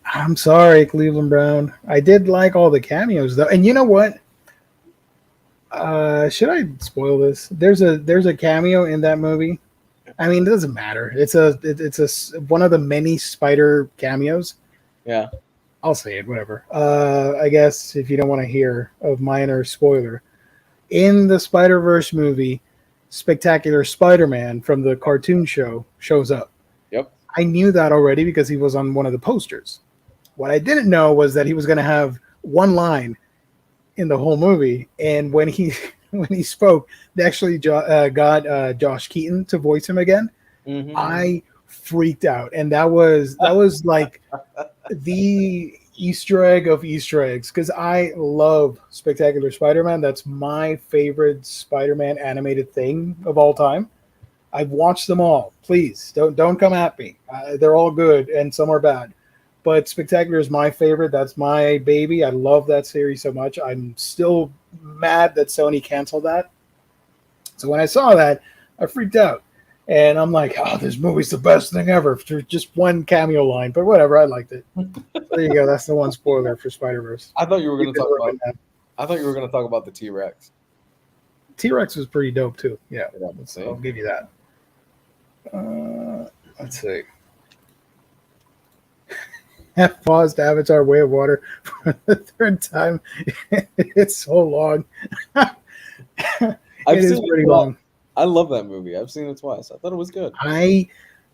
Speaker 1: I'm sorry, Cleveland Brown. I did like all the cameos though, and you know what? Should I spoil this? There's a cameo in that movie. I mean, it doesn't matter. It's one of the many Spider cameos.
Speaker 2: Yeah,
Speaker 1: I'll say it. Whatever. I guess if you don't want to hear a minor spoiler, in the Spider-Verse movie, Spectacular Spider-Man from the cartoon show shows up.
Speaker 2: Yep.
Speaker 1: I knew that already because he was on one of the posters. What I didn't know was that he was going to have one line in the whole movie, and when he spoke, they actually got Josh Keaton to voice him again. I freaked out, and that was like the Easter egg of Easter eggs, because I love Spectacular Spider-Man. That's my favorite Spider-Man animated thing of all time. I've watched them all. Please don't come at me. They're all good, and some are bad. But Spectacular is my favorite. That's my baby. I love that series so much. I'm still mad that Sony canceled that. So when I saw that, I freaked out. And I'm like, oh, this movie's the best thing ever. For just one cameo line. But whatever, I liked it. There you go. That's the one spoiler for Spider-Verse.
Speaker 2: I thought you were going to talk about that. I thought you were going to talk about the T-Rex.
Speaker 1: T-Rex was pretty dope, too. Yeah. I'll give you that. Let's see. Have paused Avatar Way of Water for the third time. It's so long. It is pretty long.
Speaker 2: I love that movie. I've seen it twice. I thought it was good.
Speaker 1: I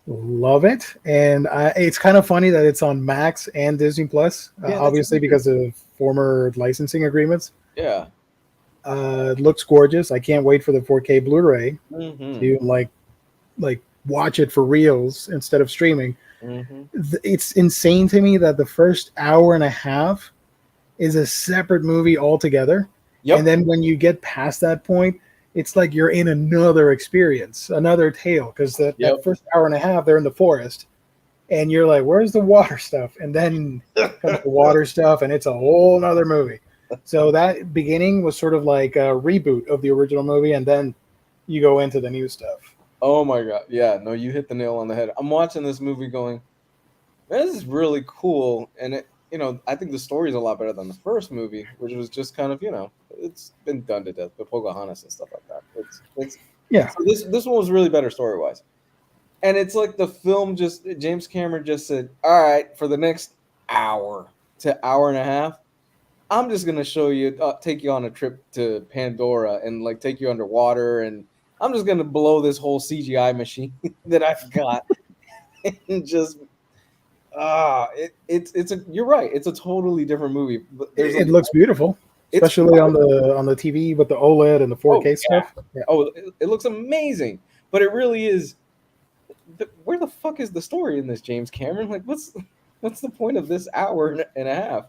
Speaker 1: love it. And it's kind of funny that it's on Max and Disney Plus, obviously because of former licensing agreements.
Speaker 2: Yeah.
Speaker 1: It looks gorgeous. I can't wait for the 4K Blu-ray to like watch it for reals instead of streaming. It's insane to me that the first hour and a half is a separate movie altogether. And then when you get past that point, it's like you're in another experience, another tale. Because that first hour and a half, they're in the forest, and you're like, "Where's the water stuff?" And then comes the water stuff, and it's a whole other movie. So that beginning was sort of like a reboot of the original movie, and then you go into the new stuff.
Speaker 2: Oh my god, yeah, no, you hit the nail on the head. I'm watching this movie going, this is really cool, and it, I think the story is a lot better than the first movie, which was just kind of, it's been done to death, but Pocahontas and stuff like that. It's
Speaker 1: yeah.
Speaker 2: So this one was really better story wise, and it's like the film James Cameron just said, all right, for the next hour to hour and a half, I'm just gonna show you, take you on a trip to Pandora and like take you underwater, and I'm just gonna blow this whole CGI machine that I've got, and just you're right. It's a totally different movie.
Speaker 1: It looks beautiful, especially on the TV with the OLED and the 4K stuff.
Speaker 2: Yeah. Oh, it looks amazing, but it really is. Where the fuck is the story in this, James Cameron? Like, what's the point of this hour and a half?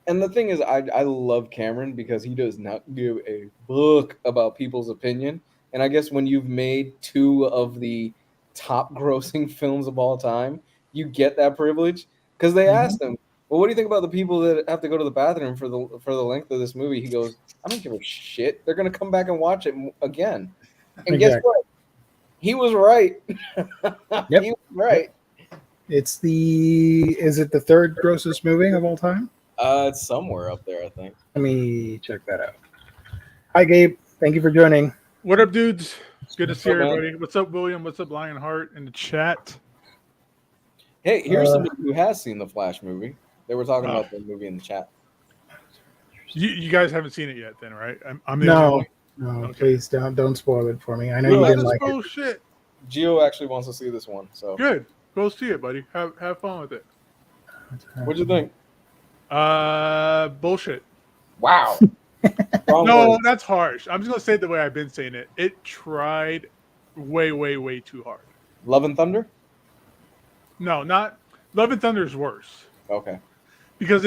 Speaker 2: And the thing is, I love Cameron because he does not give a book about people's opinion. And I guess when you've made two of the top grossing films of all time, you get that privilege. Because they asked him, well, what do you think about the people that have to go to the bathroom for the length of this movie? He goes, I don't give a shit. They're going to come back and watch it again. And guess what? He was right.
Speaker 1: Yep.
Speaker 2: He was right.
Speaker 1: Is it the third grossest movie of all time?
Speaker 2: It's somewhere up there, I think.
Speaker 1: Let me check that out. Hi, Gabe. Thank you for joining.
Speaker 3: What up, dudes? Good to see everybody. What's up, William? What's up, Lionheart in the chat?
Speaker 2: Hey, here's somebody who has seen the Flash movie. They were talking about the movie in the chat.
Speaker 3: You guys haven't seen it yet, then, right? I'm
Speaker 1: no, okay. Please don't spoil it for me. I know you didn't like it.
Speaker 3: Shit.
Speaker 2: Gio actually wants to see this one, so
Speaker 3: good. Go see it, buddy. Have fun with it.
Speaker 2: What'd you think?
Speaker 3: Bullshit.
Speaker 2: Wow.
Speaker 3: No, that's harsh. I'm just gonna say it the way I've been saying it. It tried way, way, way too hard.
Speaker 2: Love and Thunder?
Speaker 3: No, not Love and Thunder is worse.
Speaker 2: Okay.
Speaker 3: Because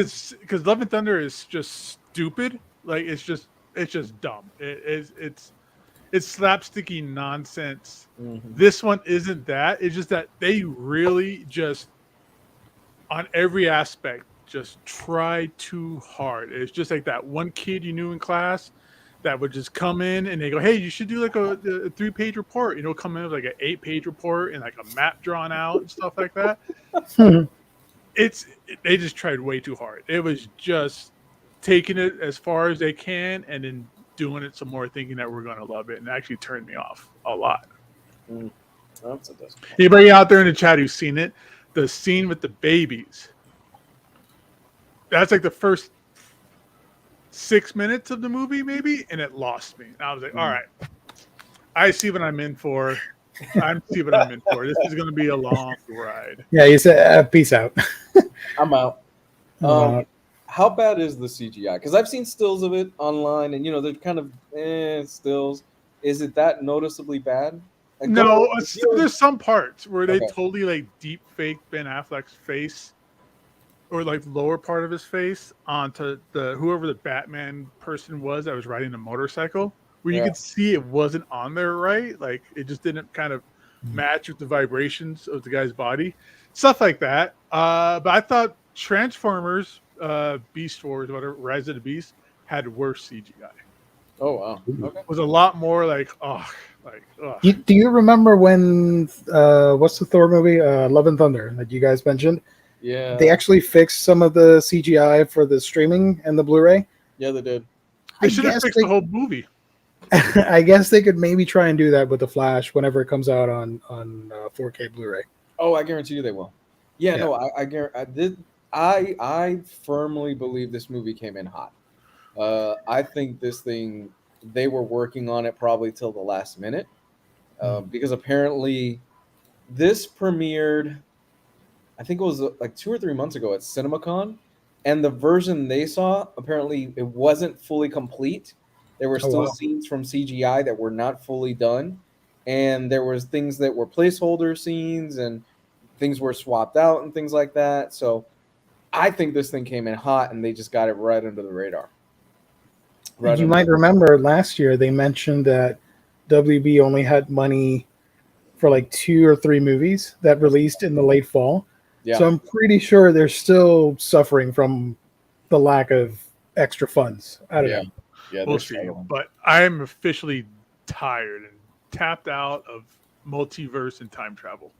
Speaker 3: Love and Thunder is just stupid. Like it's just dumb. It's slapsticky nonsense. Mm-hmm. This one isn't that. It's just that they really just on every aspect just try too hard. It's just like that one kid you knew in class that would just come in and they go, hey, you should do like a 3-page report. Come in with like an 8-page report and like a map drawn out and stuff like that. They just tried way too hard. It was just taking it as far as they can and then doing it some more, thinking that we're going to love it, and it actually turned me off a lot. Anybody out there in the chat who's seen it? The scene with the babies. That's like the first 6 minutes of the movie, maybe, and it lost me. And I was like, all right, I see what I'm in for. This is going to be a long ride.
Speaker 1: Yeah, you said peace out.
Speaker 2: I'm out. How bad is the CGI? Because I've seen stills of it online, and they're kind of stills. Is it that noticeably bad? Like,
Speaker 3: no, there's some parts where they totally like deep fake Ben Affleck's face, or like lower part of his face onto whoever the Batman person was that was riding the motorcycle, where you could see it wasn't on there right. Like it just didn't kind of match with the vibrations of the guy's body, stuff like that. But I thought Transformers, Beast Wars, whatever, Rise of the Beast had worse CGI.
Speaker 2: Oh wow! Okay.
Speaker 3: It was a lot more like
Speaker 1: Do you remember when what's the Thor movie, Love and Thunder, that you guys mentioned?
Speaker 2: Yeah,
Speaker 1: they actually fixed some of the CGI for the streaming and the Blu-ray.
Speaker 2: Yeah, they did.
Speaker 3: They should have fixed the whole movie.
Speaker 1: I guess they could maybe try and do that with the Flash whenever it comes out on 4K Blu-ray.
Speaker 2: Oh, I guarantee you they will. Yeah. No, I firmly believe this movie came in hot. I think they were working on it probably till the last minute, because apparently this premiered, I think it was like 2 or 3 months ago at CinemaCon, and the version they saw, apparently it wasn't fully complete. There were still scenes from CGI that were not fully done, and there was things that were placeholder scenes, and things were swapped out and things like that. So I think this thing came in hot, and they just got it right under the radar.
Speaker 1: You might remember last year they mentioned that WB only had money for like 2 or 3 movies that released in the late fall. Yeah. So I'm pretty sure they're still suffering from the lack of extra funds. I don't know.
Speaker 3: Yeah, we'll see. But I'm officially tired and tapped out of multiverse and time travel.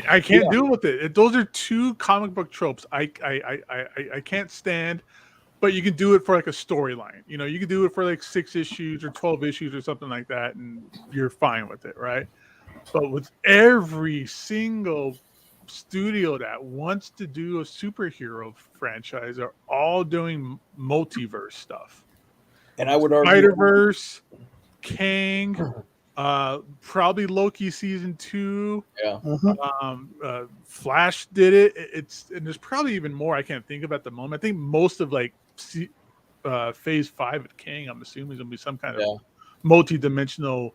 Speaker 3: I can't deal with it. Those are 2 comic book tropes I can't stand. But you can do it for like a storyline. You know, you can do it for like 6 issues or 12 issues or something like that, and you're fine with it, right? But with every single studio that wants to do a superhero franchise are all doing multiverse stuff.
Speaker 2: And I would argue
Speaker 3: Spider-Verse, Kang, probably Loki season 2.
Speaker 2: Yeah.
Speaker 3: Flash did it. And there's probably even more I can't think of at the moment. I think most of like phase 5 of Kang, I'm assuming, is gonna be some kind of multi-dimensional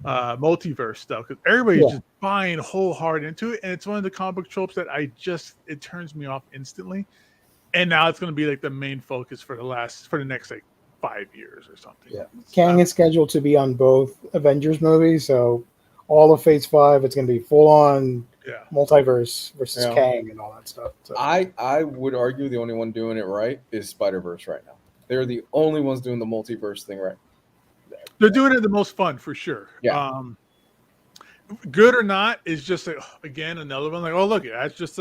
Speaker 3: multiverse stuff, because everybody's just buying wholehearted into it, and it's one of the comic book tropes that it turns me off instantly. And now it's going to be like the main focus for the next like 5 years or something.
Speaker 1: Yeah, Kang is scheduled to be on both Avengers movies, so all of Phase 5, it's going to be full on multiverse versus Kang and all that stuff. So.
Speaker 2: I would argue the only one doing it right is Spider-Verse right now. They're the only ones doing the multiverse thing right.
Speaker 3: They're doing it the most fun for sure.
Speaker 2: Yeah.
Speaker 3: Good or not is just like, again, another one like, oh look, that's just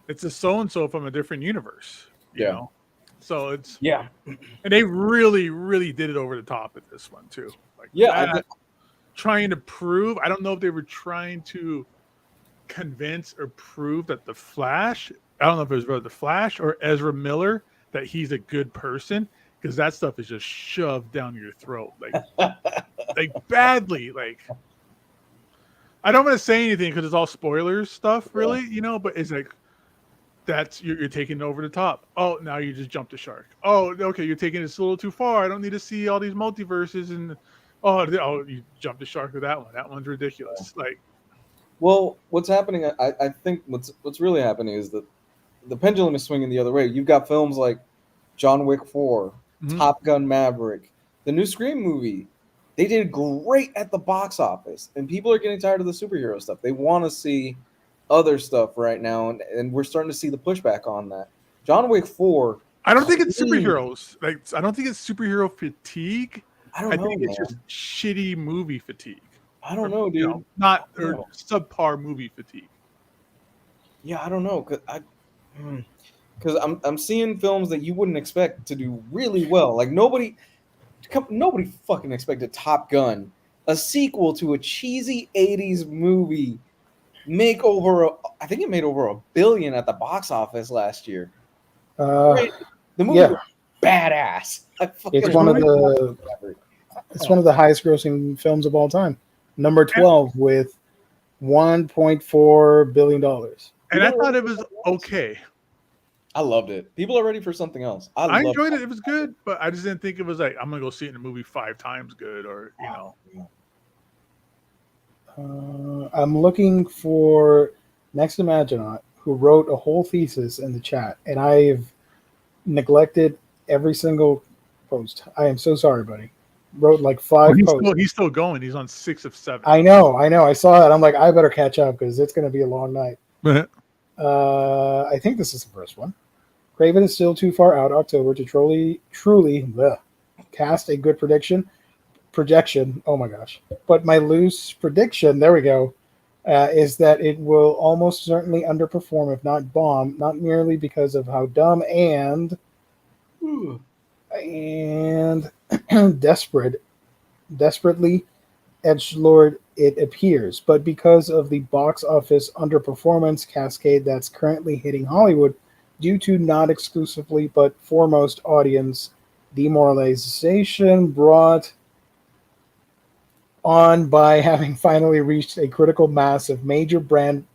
Speaker 3: it's a so-and-so from a different universe. You know? So it's and they really, really did it over the top at this one too. Like trying to prove, I don't know if they were trying to convince or prove that the Flash, I don't know if it was about the Flash or Ezra Miller, that he's a good person, because that stuff is just shoved down your throat like badly. Like, I don't want to say anything because it's all spoilers stuff, really, you know, but it's like, that's you're taking it over the top. Oh, now you just jumped the shark. Oh, okay, you're taking this a little too far. I don't need to see all these multiverses, and you jumped the shark with that one. That one's ridiculous. Like,
Speaker 2: well, what's happening? I think what's really happening is that the pendulum is swinging the other way. You've got films like John Wick 4, Top Gun Maverick, the new Scream movie. They did great at the box office, and people are getting tired of the superhero stuff. They want to see other stuff right now, and we're starting to see the pushback on that. John Wick 4.
Speaker 3: I don't think it's superheroes. Like, I don't think it's superhero fatigue. I think it's just shitty movie fatigue.
Speaker 2: I don't know, dude.
Speaker 3: Or subpar movie fatigue.
Speaker 2: Yeah, I don't know, because I'm seeing films that you wouldn't expect to do really well. Like nobody fucking expected Top Gun, a sequel to a cheesy 80s movie, I think it made over $1 billion at the box office last year. The movie was badass.
Speaker 1: It's one of the highest grossing films of all time. Number 12 with $1.4 billion.
Speaker 3: And I thought it was okay.
Speaker 2: I loved it. People are ready for something else.
Speaker 3: I enjoyed it. It was good, but I just didn't think it was like, I'm going to go see it in a movie 5 times good, or, you know.
Speaker 1: I'm looking for Next Imaginaut, who wrote a whole thesis in the chat, and I've neglected every single post. I am so sorry, buddy. Wrote like 5 posts.
Speaker 3: He's still going. He's on 6 of 7.
Speaker 1: I know. I saw that. I'm like, I better catch up because it's going to be a long night. I think this is the first one. Craven is still too far out October to truly cast a good projection. Oh my gosh. But my loose prediction, there we go, is that it will almost certainly underperform, if not bomb, not merely because of how dumb and desperately edgelord it appears, but because of the box office underperformance cascade that's currently hitting Hollywood due to not exclusively but foremost audience demoralization brought on by having finally reached a critical mass of major brand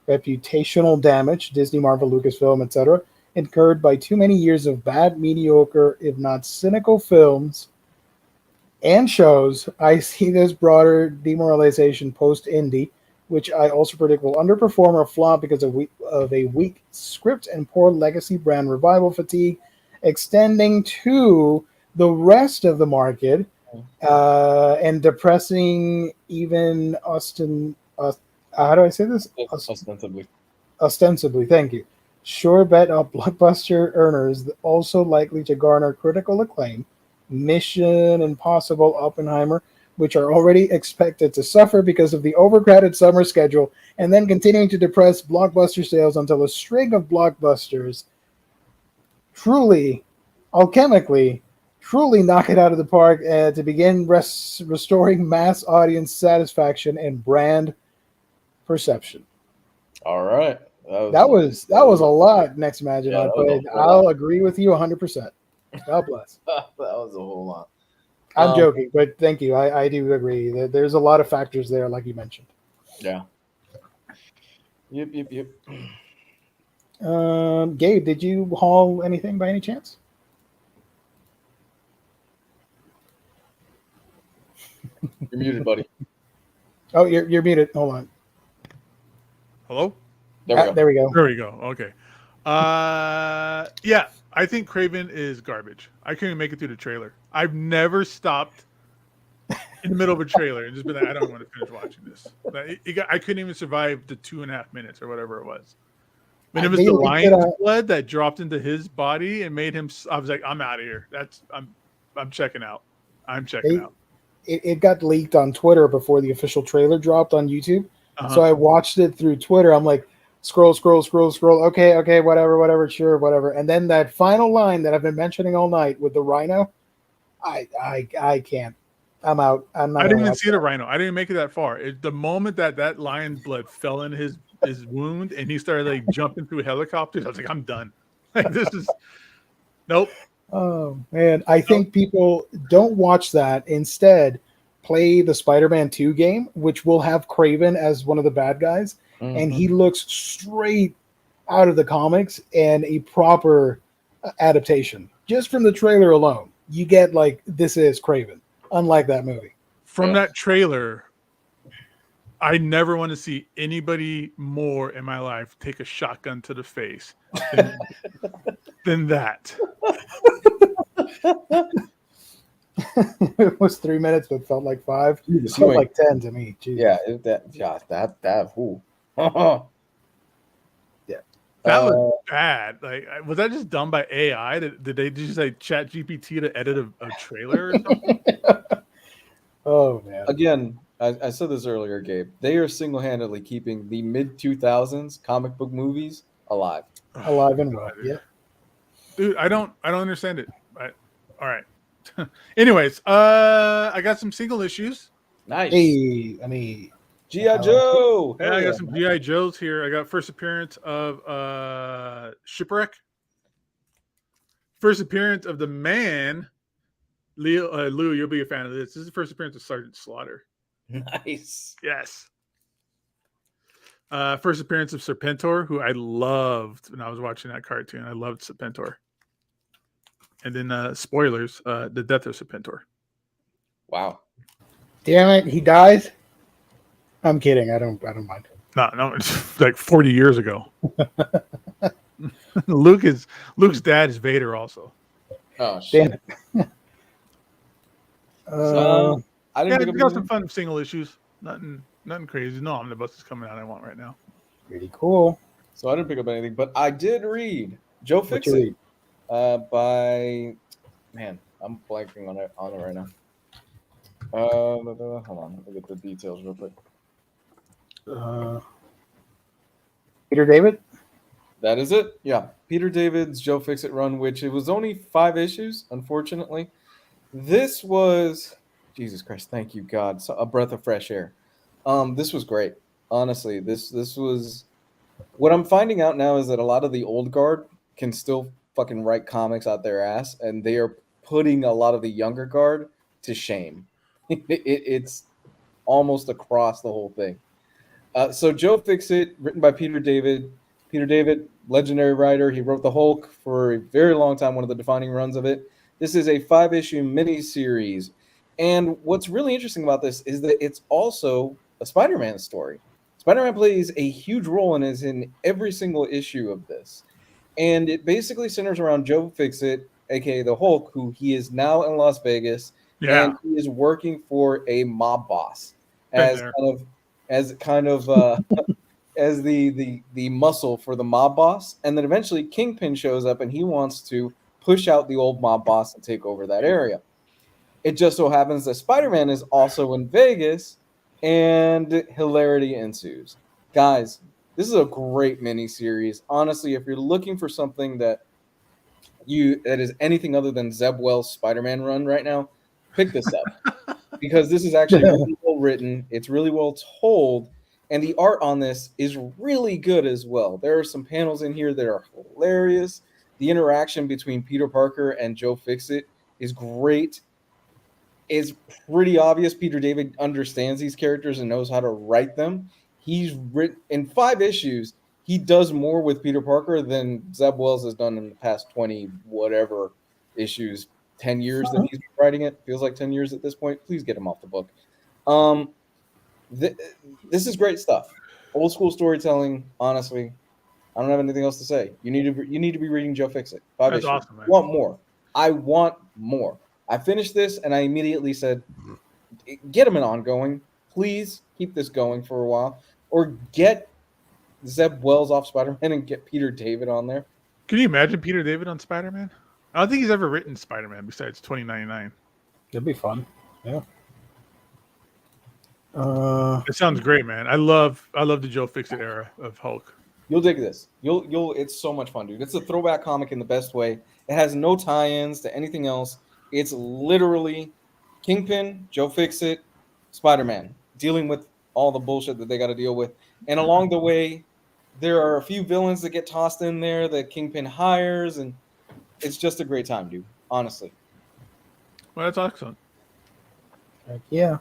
Speaker 1: reputational damage, Disney, Marvel, Lucasfilm, etc., incurred by too many years of bad, mediocre, if not cynical films and shows. I see this broader demoralization post-indie, which I also predict will underperform or flop because of a weak script and poor legacy brand revival fatigue, extending to the rest of the market and depressing even how do I say this? Ostensibly, thank you. Sure bet on blockbuster earners, also likely to garner critical acclaim. Mission Impossible, Oppenheimer, which are already expected to suffer because of the overcrowded summer schedule, and then continuing to depress blockbuster sales until a string of blockbusters truly, alchemically, truly knock it out of the park to begin restoring mass audience satisfaction and brand perception.
Speaker 2: All right.
Speaker 1: That was a lot, Next Maginaut, but I'll agree with you 100%. God bless.
Speaker 2: That was a whole lot.
Speaker 1: I'm joking, but thank you. I do agree that there's a lot of factors there, like you mentioned.
Speaker 2: Yeah. Yep.
Speaker 1: Gabe, did you haul anything by any chance?
Speaker 2: You're muted, buddy.
Speaker 1: Oh, you're muted. Hold on.
Speaker 3: Hello?
Speaker 1: There we go.
Speaker 3: There we go. Okay. Yeah, I think Kraven is garbage. I couldn't make it through the trailer. I've never stopped in the middle of a trailer and just been like, I don't want to finish watching this. I couldn't even survive the 2.5 minutes or whatever it was. But it was the lion's blood that dropped into his body and made him. I was like, I'm out of here. I'm checking out. I'm checking out.
Speaker 1: It got leaked on Twitter before the official trailer dropped on YouTube. So I watched it through Twitter. I'm like, scroll. Okay, whatever, sure, whatever. And then that final line that I've been mentioning all night with the rhino, I can't. I'm out. I
Speaker 3: didn't even see the rhino. I didn't make it that far. The moment that lion's blood fell in his wound and he started like jumping through helicopters, I was like, I'm done. Like, this is nope.
Speaker 1: Oh man, I think people don't watch that. Instead, play the Spider-Man 2 game, which will have Kraven as one of the bad guys, and he looks straight out of the comics and a proper adaptation. Just from the trailer alone, you get like, this is Kraven, unlike that movie.
Speaker 3: From that trailer, I never want to see anybody more in my life take a shotgun to the face than that.
Speaker 1: It was 3 minutes, but felt like 5. It felt like 10 to me. Jesus.
Speaker 2: Yeah, that. Ooh.
Speaker 1: Yeah,
Speaker 3: that was bad. Like, was that just done by AI? Did they just like chat GPT to edit a trailer or something?
Speaker 1: Oh man!
Speaker 2: Again, I said this earlier, Gabe. They are single-handedly keeping the mid-2000s comic book movies alive
Speaker 1: And well. Yeah,
Speaker 3: dude, I don't understand it. All right. Anyways, I got some single issues.
Speaker 2: Nice.
Speaker 1: Hey, I mean,
Speaker 2: G.I. Joe.
Speaker 3: Yeah, I got some G.I. Joes here. I got first appearance of Shipwreck. First appearance of the Man. Lou, you'll be a fan of this. This is the first appearance of Sergeant Slaughter.
Speaker 2: Nice.
Speaker 3: Yes. First appearance of Serpentor, who I loved when I was watching that cartoon. I loved Serpentor. And then spoilers, the death of Serpentor.
Speaker 2: Wow.
Speaker 1: Damn it, he dies. I'm kidding. I don't mind.
Speaker 3: No, it's like 40 years ago. Luke's dad is Vader also.
Speaker 2: Oh shit.
Speaker 1: Damn it.
Speaker 2: I didn't
Speaker 3: got some fun single issues. Nothing crazy. No Omnibus is coming out I want right now.
Speaker 1: Pretty cool.
Speaker 2: So I didn't pick up anything, but I did read Joe Fixit by man, I'm blanking on it right now. Hold on, let me get the details real quick.
Speaker 1: Peter David?
Speaker 2: That is it. Yeah. Peter David's Joe Fixit run, which it was only 5 issues, unfortunately. This was, Jesus Christ, thank you, God, a breath of fresh air. This was great. Honestly, this was, what I'm finding out now is that a lot of the old guard can still fucking write comics out their ass, and they are putting a lot of the younger guard to shame. It's almost across the whole thing. So Joe Fixit, written by Peter David. Peter David, legendary writer. He wrote The Hulk for a very long time, one of the defining runs of it. This is a 5-issue miniseries. And what's really interesting about this is that it's also a Spider-Man story. Spider-Man plays a huge role and is in every single issue of this. And it basically centers around Joe Fixit, aka the Hulk, who he is now in Las Vegas, and he is working for a mob boss as kind of as the muscle for the mob boss. And then eventually Kingpin shows up and he wants to push out the old mob boss and take over that area. It just so happens that Spider-Man is also in Vegas, and hilarity ensues. Guys, this is a great miniseries. Honestly, if you're looking for something that is anything other than Zeb Wells' Spider-Man run right now, pick this up. Because this is actually really well written. It's really well told. And the art on this is really good as well. There are some panels in here that are hilarious. The interaction between Peter Parker and Joe Fixit is great. It's pretty obvious Peter David understands these characters and knows how to write them. He's written in 5 issues. He does more with Peter Parker than Zeb Wells has done in the past 20 whatever issues. 10 years that he's been writing it. Feels like 10 years at this point. Please get him off the book. This is great stuff. Old school storytelling. Honestly, I don't have anything else to say. You need to be reading Joe Fixit. 5 issues. Awesome, man. I want more. I finished this and I immediately said, get him an ongoing. Please keep this going for a while. Or get Zeb Wells off Spider-Man and get Peter David on there.
Speaker 3: Can you imagine Peter David on Spider-Man? I don't think he's ever written Spider-Man besides 2099.
Speaker 1: It'd be fun. Yeah.
Speaker 3: It sounds great, man. I love the Joe Fixit era of Hulk.
Speaker 2: You'll dig this. It's so much fun, dude. It's a throwback comic in the best way. It has no tie-ins to anything else. It's literally Kingpin, Joe Fixit, Spider-Man dealing with all the bullshit that they got to deal with. And along the way, there are a few villains that get tossed in there that Kingpin hires, and it's just a great time, dude. Honestly.
Speaker 3: Well, that's excellent.
Speaker 1: Yeah.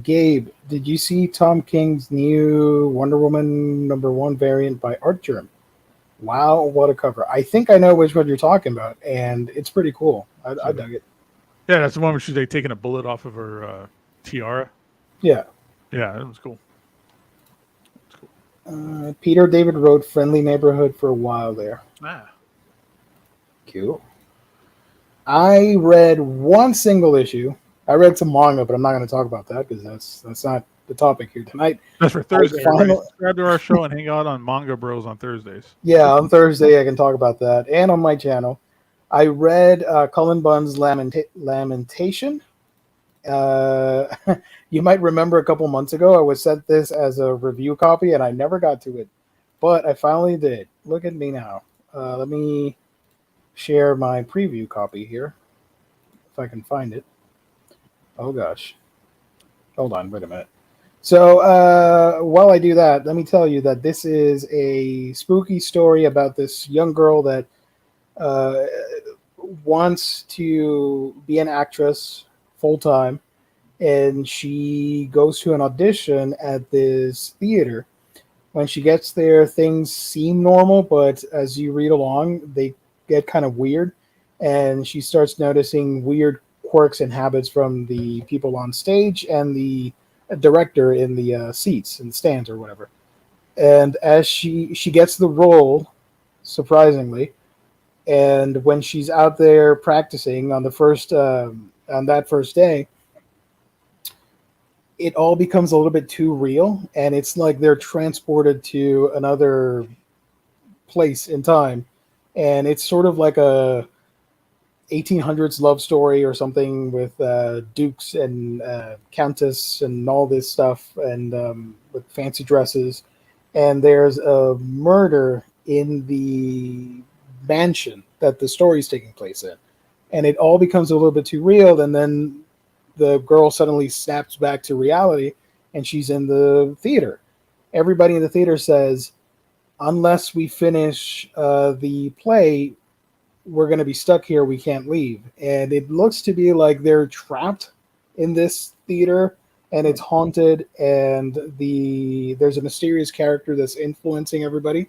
Speaker 1: Gabe, did you see Tom King's new Wonder Woman #1 variant by Art Germ? Wow, what a cover. I think I know which one you're talking about, and it's pretty cool. I dug it.
Speaker 3: Yeah, that's the one where she's like taking a bullet off of her tiara.
Speaker 1: Yeah.
Speaker 3: Yeah, that was cool.
Speaker 1: Peter David wrote Friendly Neighborhood for a while there. Cool. I read one single issue. I read some manga, but I'm not going to talk about that because that's not the topic here tonight.
Speaker 3: That's for Thursday. Subscribe to our show and hang out on Manga Bros on Thursdays.
Speaker 1: Yeah, on Thursday I can talk about that, and on my channel. I read Cullen Bunn's Lamentation. You might remember a couple months ago I was sent this as a review copy, and I never got to it, but I finally did. Look at me now. Let me share my preview copy here, if I can find it. Oh gosh. Hold on, wait a minute. So while I do that, let me tell you that this is a spooky story about this young girl that wants to be an actress full-time, and she goes to an audition at this theater. When she gets there, things seem normal, but as you read along, they get kind of weird, and she starts noticing weird quirks and habits from the people on stage and the director in the seats and stands or whatever. And as she gets the role, surprisingly, and when she's out there practicing on the first on that first day, it all becomes a little bit too real, and it's like they're transported to another place in time, and it's sort of like a 1800s love story or something with dukes and countess and all this stuff, and with fancy dresses, and there's a murder in the mansion that the story's taking place in, and it all becomes a little bit too real, and then the girl suddenly snaps back to reality, and she's in the theater. Everybody in the theater says, unless we finish the play, we're going to be stuck here. We can't leave. And it looks to be like they're trapped in this theater, and it's haunted, and there's a mysterious character that's influencing everybody,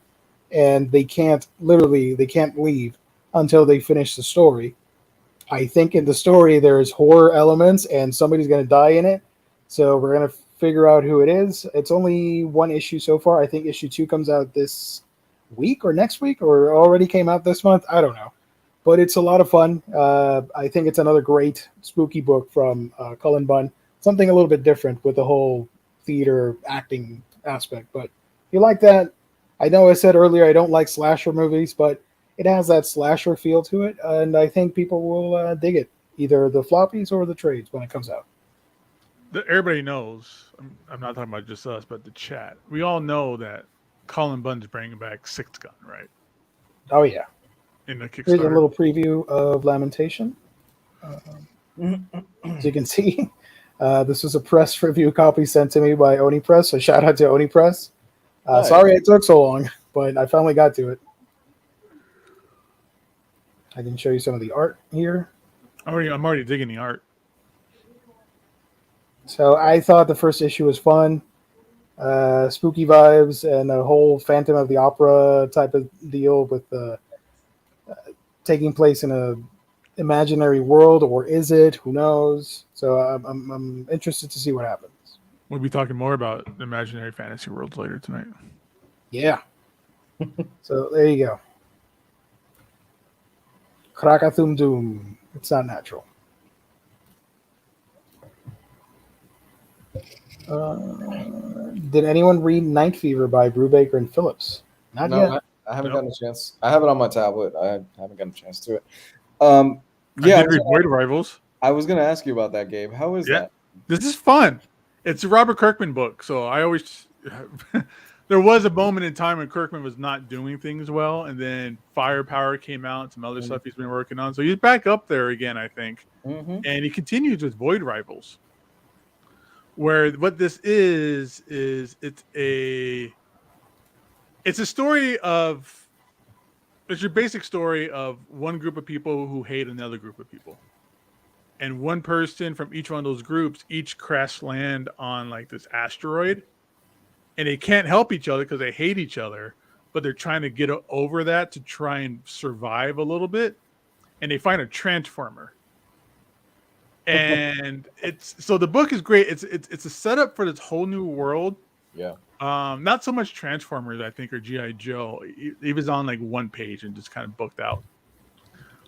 Speaker 1: and they can't leave until they finish the story. I think in the story there's horror elements, and somebody's going to die in it, so we're going to figure out who it is. It's only one issue so far. I think issue 2 comes out this week or next week, or already came out this month. I don't know, but it's a lot of fun. I think it's another great spooky book from Cullen Bunn. Something a little bit different with the whole theater acting aspect. But if you like that, I know I said earlier I don't like slasher movies, but it has that slasher feel to it, and I think people will dig it, either the floppies or the trades when it comes out.
Speaker 3: Everybody knows. I'm not talking about just us, but the chat. We all know that Colin Bunn's bringing back Sixth Gun, right?
Speaker 1: Oh yeah.
Speaker 3: In the Kickstarter.
Speaker 1: Here's a little preview of Lamentation. As you can see, this was a press review copy sent to me by Omnibros. So shout out to Omnibros. Sorry it took so long, but I finally got to it. I can show you some of the art here.
Speaker 3: I'm already digging the art.
Speaker 1: So I thought the first issue was fun, spooky vibes, and the whole Phantom of the Opera type of deal with taking place in a imaginary world, or is it? Who knows? So I'm interested to see what happens.
Speaker 3: We'll be talking more about imaginary fantasy worlds later tonight.
Speaker 1: Yeah. So there you go. Krakathum Doom. It's not natural. Did anyone read Night Fever by Brubaker and Phillips? Not yet.
Speaker 2: I haven't gotten a chance. I have it on my tablet. I haven't gotten a chance to it.
Speaker 3: I did read Void Rivals.
Speaker 2: I was going to ask you about that, Gabe. How is that?
Speaker 3: This is fun. It's a Robert Kirkman book, so I always there was a moment in time when Kirkman was not doing things well, and then Firepower came out and some other stuff he's been working on. So he's back up there again, I think. And he continues with Void Rivals, where what this is it's a story of, it's your basic story of one group of people who hate another group of people. And one person from each one of those groups each crash land on like this asteroid, and they can't help each other because they hate each other, but they're trying to get over that to try and survive a little bit. And they find a transformer, and so the book is great. It's a setup for this whole new world.
Speaker 2: Yeah.
Speaker 3: Not so much Transformers, I think, or G.I. Joe. He was on like one page and just kind of booked out.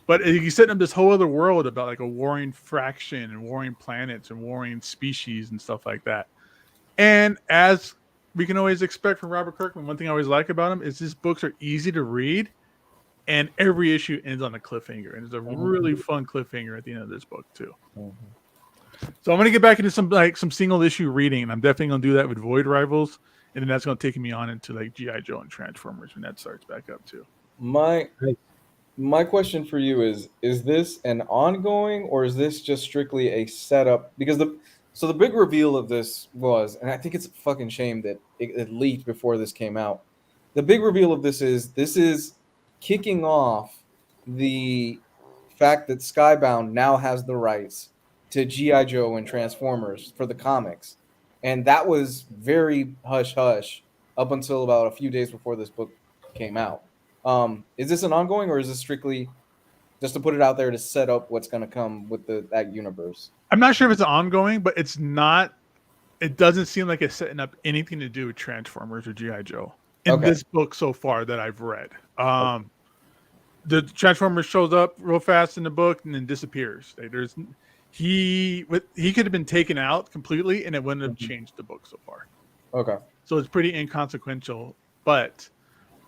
Speaker 3: But he's setting up this whole other world about like a warring fraction and warring planets and warring species and stuff like that. And as we can always expect from Robert Kirkman, one thing I always like about him is his books are easy to read, and every issue ends on a cliffhanger. And it's a really fun cliffhanger at the end of this book too. So I'm going to get back into some single issue reading, and I'm definitely going to do that with Void Rivals, and then that's going to take me on into like G.I. Joe and Transformers when that starts back up too.
Speaker 2: My question for you is this an ongoing, or is this just strictly a setup? Because the big reveal of this was, and I think it's a fucking shame that it leaked before this came out. The big reveal of this is kicking off the fact that Skybound now has the rights to G.I. Joe and Transformers for the comics. And that was very hush-hush up until about a few days before this book came out. Is this an ongoing, or is this strictly just to put it out there to set up what's going to come with that universe?
Speaker 3: I'm not sure if it's ongoing, but it's not. It doesn't seem like it's setting up anything to do with Transformers or G.I. Joe in this book so far that I've read. The Transformers shows up real fast in the book and then disappears. He could have been taken out completely, and it wouldn't have changed the book so far.
Speaker 2: Okay.
Speaker 3: So it's pretty inconsequential, but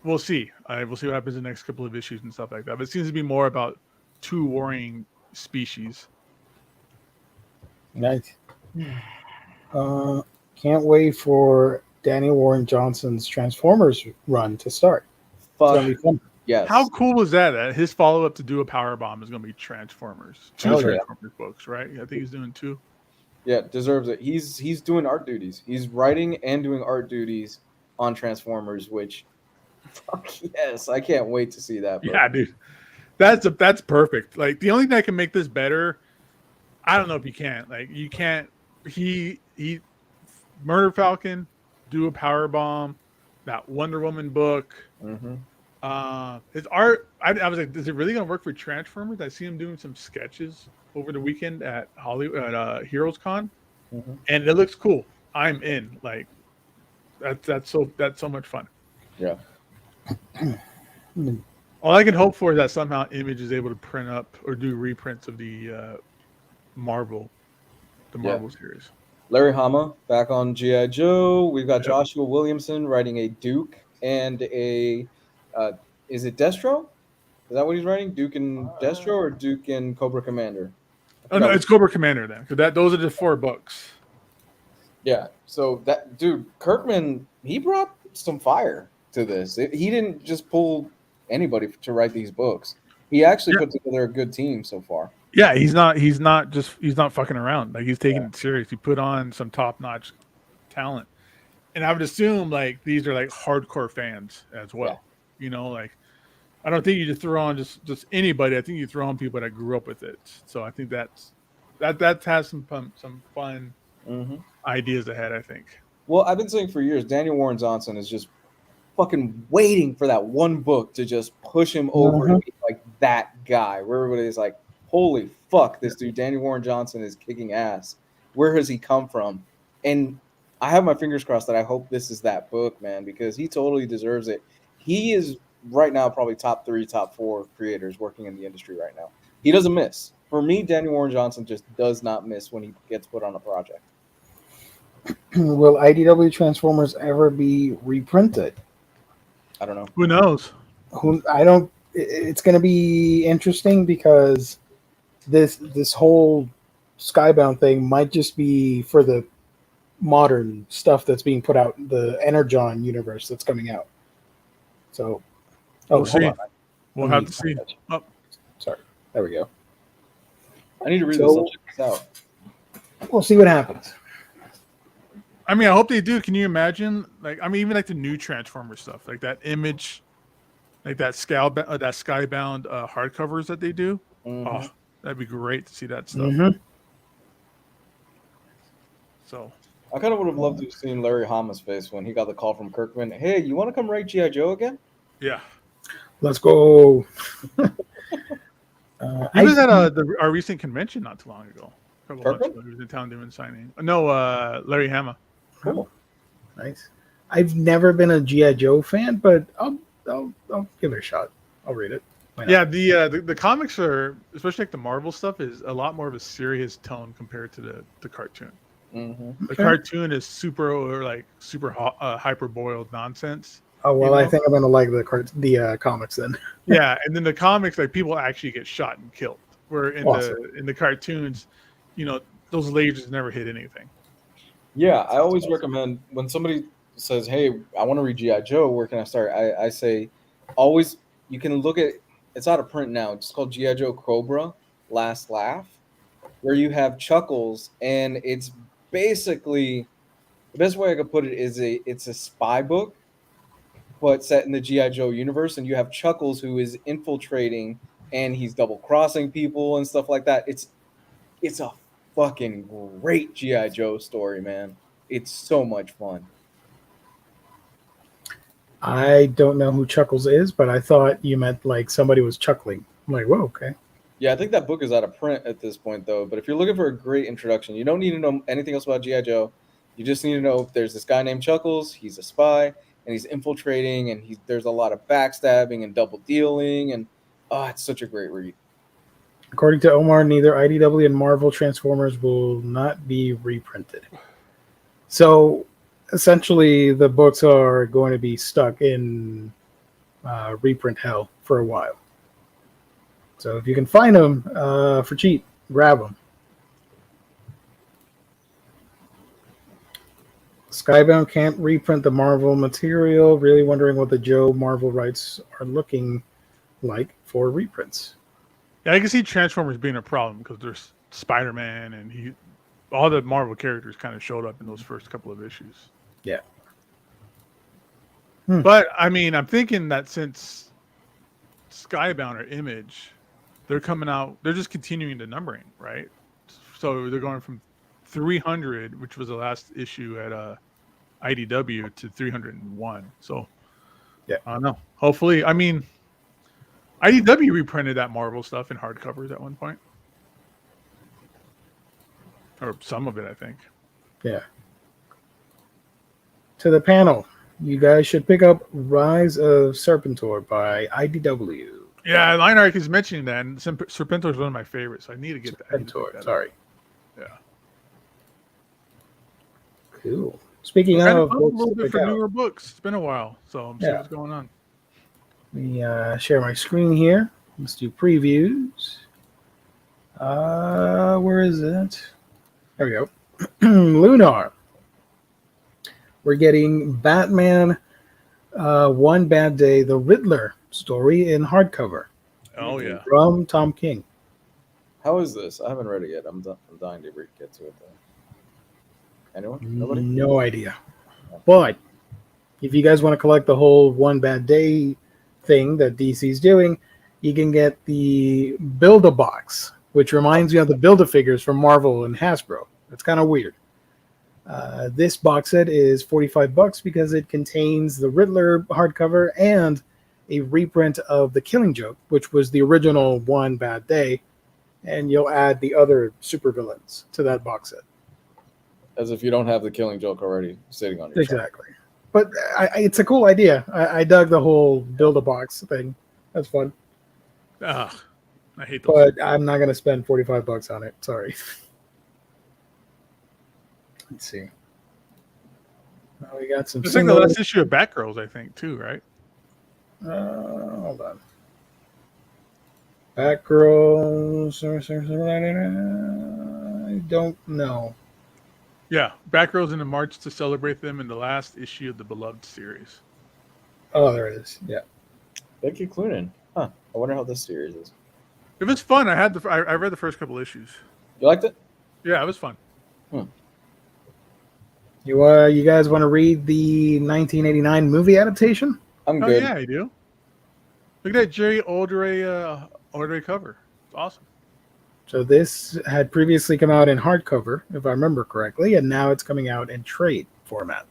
Speaker 3: we'll see. We'll see what happens in the next couple of issues and stuff like that. But it seems to be more about two warring species.
Speaker 1: Nice. Can't wait for Daniel Warren Johnson's Transformers run to start.
Speaker 2: Fuck.
Speaker 1: It's gonna be fun.
Speaker 2: Yes.
Speaker 3: How cool is that? His follow-up to Do a Power Bomb is going to be Transformers. Two Transformers books, right? I think he's doing two.
Speaker 2: Yeah, deserves it. He's doing art duties. He's writing and doing art duties on Transformers, which, fuck yes, I can't wait to see that book.
Speaker 3: Yeah, dude, that's perfect. Like, the only thing that can make this better, I don't know if you can. Like, you can't. He Murder Falcon, Do a Power Bomb, that Wonder Woman book. His art, I was like, is it really gonna work for Transformers? I see him doing some sketches over the weekend at Hollywood at Heroes Con, and it looks cool. I'm in. Like, that's so much fun.
Speaker 2: Yeah.
Speaker 3: All I can hope for is that somehow Image is able to print up or do reprints of the Marvel series.
Speaker 2: Larry Hama back on G.I. Joe. We've got Joshua Williamson writing a Duke and a is it Destro? Is that what he's writing? Duke and Destro or Duke and Cobra Commander?
Speaker 3: Oh no, it's Cobra Commander then, because those are the 4 books.
Speaker 2: Yeah. So that dude Kirkman, he brought some fire to this. He didn't just pull anybody to write these books. He actually put together a good team so far.
Speaker 3: Yeah, he's not fucking around. Like, he's taking it serious. He put on some top-notch talent. And I would assume like these are like hardcore fans as well. Yeah. You know, like I don't think you just throw on just anybody. I think you throw on people that grew up with it. So I think that has some fun ideas ahead, I think.
Speaker 2: Well, I've been saying for years, Daniel Warren Johnson is just fucking waiting for that one book to just push him over to be like that guy where everybody's like, holy fuck, this dude, Daniel Warren Johnson, is kicking ass. Where has he come from? And I have my fingers crossed that I hope this is that book, man, because he totally deserves it. He is right now probably top 3, top 4 creators working in the industry right now. He doesn't miss. For me, Daniel Warren Johnson just does not miss when he gets put on a project.
Speaker 1: Will IDW Transformers ever be reprinted?
Speaker 2: I don't know.
Speaker 3: Who knows?
Speaker 1: It's going to be interesting because this whole Skybound thing might just be for the modern stuff that's being put out, the Energon universe that's coming out. So,
Speaker 3: we'll see. We'll have to see. Oh.
Speaker 1: Sorry. There we go.
Speaker 2: I need to read this. I'll check this out.
Speaker 1: We'll see what happens.
Speaker 3: I mean, I hope they do. Can you imagine? Like, I mean, even like the new Transformer stuff, like that Image, like that Skybound hardcovers that they do. Oh, that'd be great to see that stuff. So,
Speaker 2: I kind of would have loved to have seen Larry Hama's face when he got the call from Kirkman. Hey, you want to come write G.I. Joe again?
Speaker 3: Yeah.
Speaker 1: Let's go.
Speaker 3: He was at our recent convention not too long ago. A couple months ago. He was in town doing signing. No, Larry Hama.
Speaker 1: Cool. Nice. I've never been a G.I. Joe fan, but I'll give it a shot. I'll read it.
Speaker 3: Yeah, the comics are, especially like the Marvel stuff, is a lot more of a serious tone compared to the cartoon. The cartoon is super hyper boiled nonsense.
Speaker 1: Oh well, I think I'm gonna like the comics then.
Speaker 3: Yeah, and then the comics, like people actually get shot and killed. Where in the cartoons, you know, those lasers never hit anything.
Speaker 2: Yeah, I always recommend when somebody says, "Hey, I want to read G.I. Joe. Where can I start?" I say, always you can look at. It's out of print now. It's called G.I. Joe Cobra Last Laugh, where you have Chuckles, and it's basically the best way I could put it is it's a spy book, but set in the G.I. Joe universe, and you have Chuckles who is infiltrating and he's double crossing people and stuff like that. It's a fucking great G.I. Joe story, man. It's so much fun.
Speaker 1: I don't know who Chuckles is, but I thought you meant like somebody was chuckling. I'm like, whoa, okay.
Speaker 2: Yeah, I think that book is out of print at this point, though. But if you're looking for a great introduction, you don't need to know anything else about G.I. Joe. You just need to know there's this guy named Chuckles. He's a spy, and he's infiltrating, and there's a lot of backstabbing and double dealing, and it's such a great read.
Speaker 1: According to Omar, neither IDW and Marvel Transformers will not be reprinted. So essentially, the books are going to be stuck in reprint hell for a while. So if you can find them for cheap, grab them. Skybound can't reprint the Marvel material. Really wondering what the Joe Marvel rights are looking like for reprints.
Speaker 3: Yeah, I can see Transformers being a problem because there's Spider-Man and all the Marvel characters kind of showed up in those first couple of issues.
Speaker 1: Yeah.
Speaker 3: But I mean, I'm thinking that since Skybound or Image, they're coming out, they're just continuing the numbering, right? So they're going from 300, which was the last issue at IDW, to 301. So
Speaker 1: yeah,
Speaker 3: I don't know. Hopefully, I mean, IDW reprinted that Marvel stuff in hardcovers at one point, or some of it, I think.
Speaker 1: Yeah. To the panel, you guys should pick up Rise of Serpentor by IDW.
Speaker 3: Yeah, Lionarch is mentioning that, and Serpentor is one of my favorites. So I need to get that.
Speaker 1: Serpentor, sorry.
Speaker 3: Yeah.
Speaker 1: Cool. Speaking
Speaker 3: We're
Speaker 1: of
Speaker 3: a
Speaker 1: books
Speaker 3: little
Speaker 1: to
Speaker 3: bit
Speaker 1: pick
Speaker 3: for
Speaker 1: out,
Speaker 3: newer books. It's been a while, so I'm seeing what's going on.
Speaker 1: let me share my screen here. Let's do previews. Where is it? There we go. Lunar. We're getting Batman One Bad Day, the Riddler story in hardcover.
Speaker 3: Oh, yeah.
Speaker 1: From Tom King.
Speaker 2: How is this? I haven't read it yet. I'm dying to get to it, though. Anyone? Nobody?
Speaker 1: No idea. But if you guys want to collect the whole One Bad Day thing that DC's doing, you can get the Build-A-Box, which reminds you of the Build-A-Figures from Marvel and Hasbro. It's kind of weird. This box set is $45 because it contains the Riddler hardcover and a reprint of The Killing Joke, which was the original One Bad Day, and you'll add the other supervillains to that box set.
Speaker 2: As if you don't have The Killing Joke already sitting on your shelf.
Speaker 1: Exactly. But it's a cool idea. I dug the whole Build-A-Box thing. That's fun.
Speaker 3: I hate those.
Speaker 1: But I'm not going to spend $45 on it. Sorry. Let's see. We got some.
Speaker 3: It's like the last issue of Batgirls, I think, too, right?
Speaker 1: Hold on. Batgirls. I don't know.
Speaker 3: Yeah, Batgirls in March to celebrate them in the last issue of the Beloved series.
Speaker 1: Oh, there it is. Yeah.
Speaker 2: Becky Cloonan. Huh. I wonder how this series is.
Speaker 3: It was fun. I read the first couple issues.
Speaker 2: You liked it?
Speaker 3: Yeah, it was fun.
Speaker 1: You guys want to read the 1989 movie adaptation?
Speaker 2: I'm
Speaker 3: Oh,
Speaker 2: good.
Speaker 3: yeah, I do. Look at that Jerry Ordray cover. It's awesome.
Speaker 1: So this had previously come out in hardcover, if I remember correctly, and now it's coming out in trade format.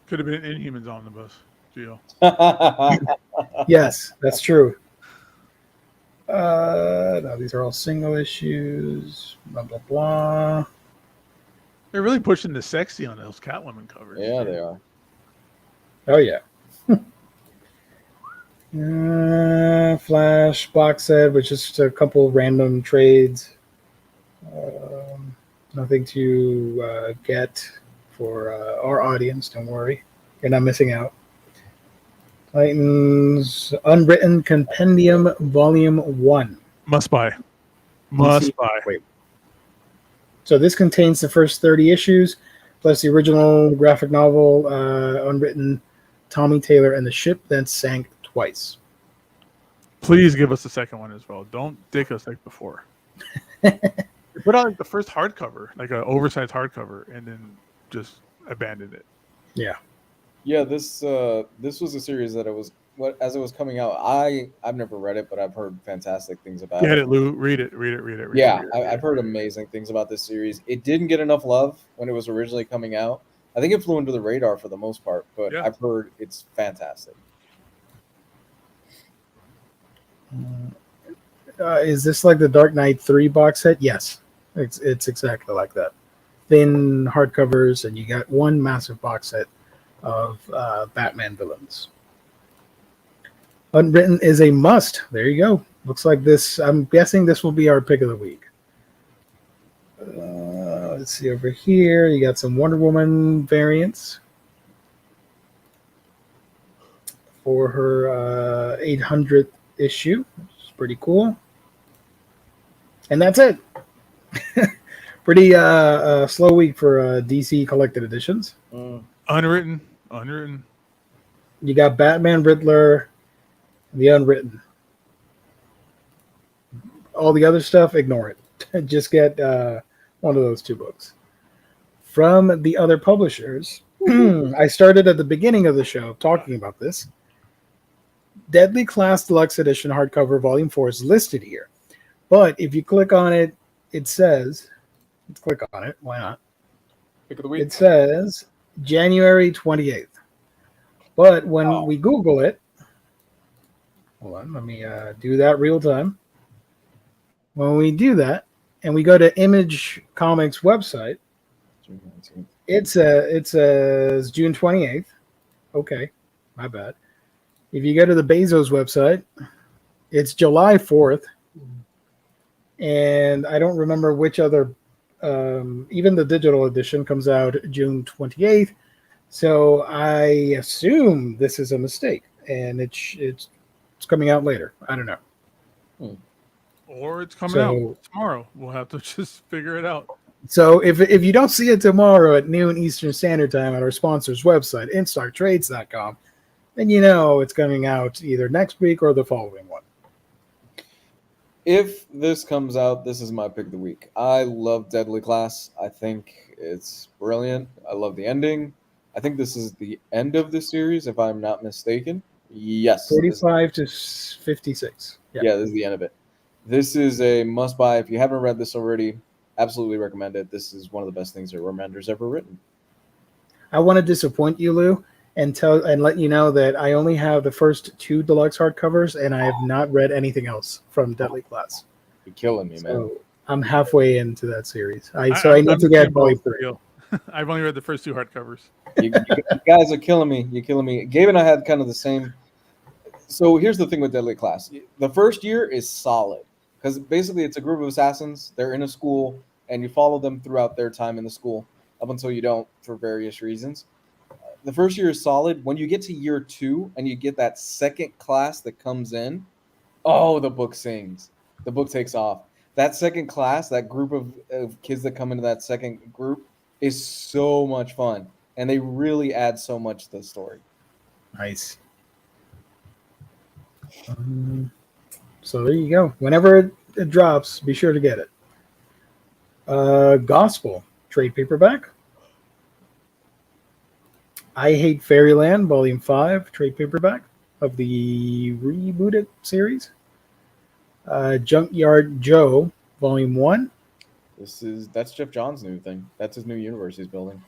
Speaker 3: Could have been an Inhumans omnibus deal.
Speaker 1: Yes, that's true. Now these are all single issues. Blah blah blah.
Speaker 3: They're really pushing the sexy on those Catwoman covers.
Speaker 2: Yeah, they are.
Speaker 1: Oh yeah. Flash box set, which is just a couple random trades. Nothing to get for our audience. Don't worry, you're not missing out. Titans Unwritten Compendium Volume 1.
Speaker 3: Must buy. Must buy.
Speaker 1: Wait. So this contains the first 30 issues, plus the original graphic novel, Unwritten, Tommy Taylor and the Ship That Sank Twice.
Speaker 3: Please give us the second one as well. Don't dick us like before. They put out like the first hardcover, like an oversized hardcover, and then just abandoned it.
Speaker 1: Yeah.
Speaker 2: Yeah, this was a series that as it was coming out. I've never read it, but I've heard fantastic things about
Speaker 3: Get
Speaker 2: it.
Speaker 3: it, Lou. Read it.
Speaker 2: Yeah, I've heard amazing things about this series. It didn't get enough love when it was originally coming out. I think it flew under the radar for the most part, but yeah. I've heard it's fantastic.
Speaker 1: Is this like the Dark Knight 3 box set? Yes, it's exactly like that. Thin hardcovers, and you got one massive box set of Batman villains. Unwritten is a must. There you go. Looks like this. I'm guessing this will be our pick of the week. Let's see over here. You got some Wonder Woman variants for her 800th issue. It's pretty cool. And that's it. Pretty slow week for DC collected editions.
Speaker 3: Unwritten.
Speaker 1: You got Batman, Riddler, the Unwritten. All the other stuff, ignore it. Just get one of those two books. From the other publishers, I started at the beginning of the show talking about this. Deadly Class Deluxe Edition hardcover Volume 4 is listed here. But if you click on it, it says, let's click on it. Why not?
Speaker 2: Pick of the week.
Speaker 1: It says January 28th. But when we Google it, hold on, let me do that real time. When we do that, and we go to Image Comics website, It says June 28th. Okay, my bad. If you go to the Bezos website, it's July 4th. And I don't remember which other, even the digital edition comes out June 28th. So I assume this is a mistake and it's coming out later. I don't know.
Speaker 3: Or it's coming out tomorrow. We'll have to just figure it out.
Speaker 1: So if you don't see it tomorrow at noon Eastern Standard Time at our sponsor's website, instartrades.com, then you know it's coming out either next week or the following one.
Speaker 2: If this comes out, this is my pick of the week. I love Deadly Class. I think it's brilliant. I love the ending. I think this is the end of the series, if I'm not mistaken. Yes.
Speaker 1: 45 to 56.
Speaker 2: Yeah, this is the end of it. This is a must-buy. If you haven't read this already, absolutely recommend it. This is one of the best things that Romander's ever written.
Speaker 1: I want to disappoint you, Lou, and let you know that I only have the first 2 deluxe hardcovers, and I have not read anything else from Deadly Class.
Speaker 2: You're killing me, man.
Speaker 1: I'm halfway into that series. I need to get volume 3.
Speaker 3: I've only read the first 2 hardcovers.
Speaker 2: You guys are killing me. You're killing me. Gabe and I had kind of the same. So here's the thing with Deadly Class. The first year is solid because basically it's a group of assassins. They're in a school, and you follow them throughout their time in the school up until you don't for various reasons. The first year is solid. When you get to year 2 and you get that second class that comes in, oh, the book sings. The book takes off. That second class, that group of kids that come into that second group is so much fun. And they really add so much to the story.
Speaker 1: Nice. So there you go. Whenever it drops, be sure to get it. Gospel trade paperback. I Hate Fairyland, Volume 5, trade paperback of the rebooted series. Junkyard Joe, Volume 1.
Speaker 2: That's Jeff Johns' new thing. That's his new universe he's building.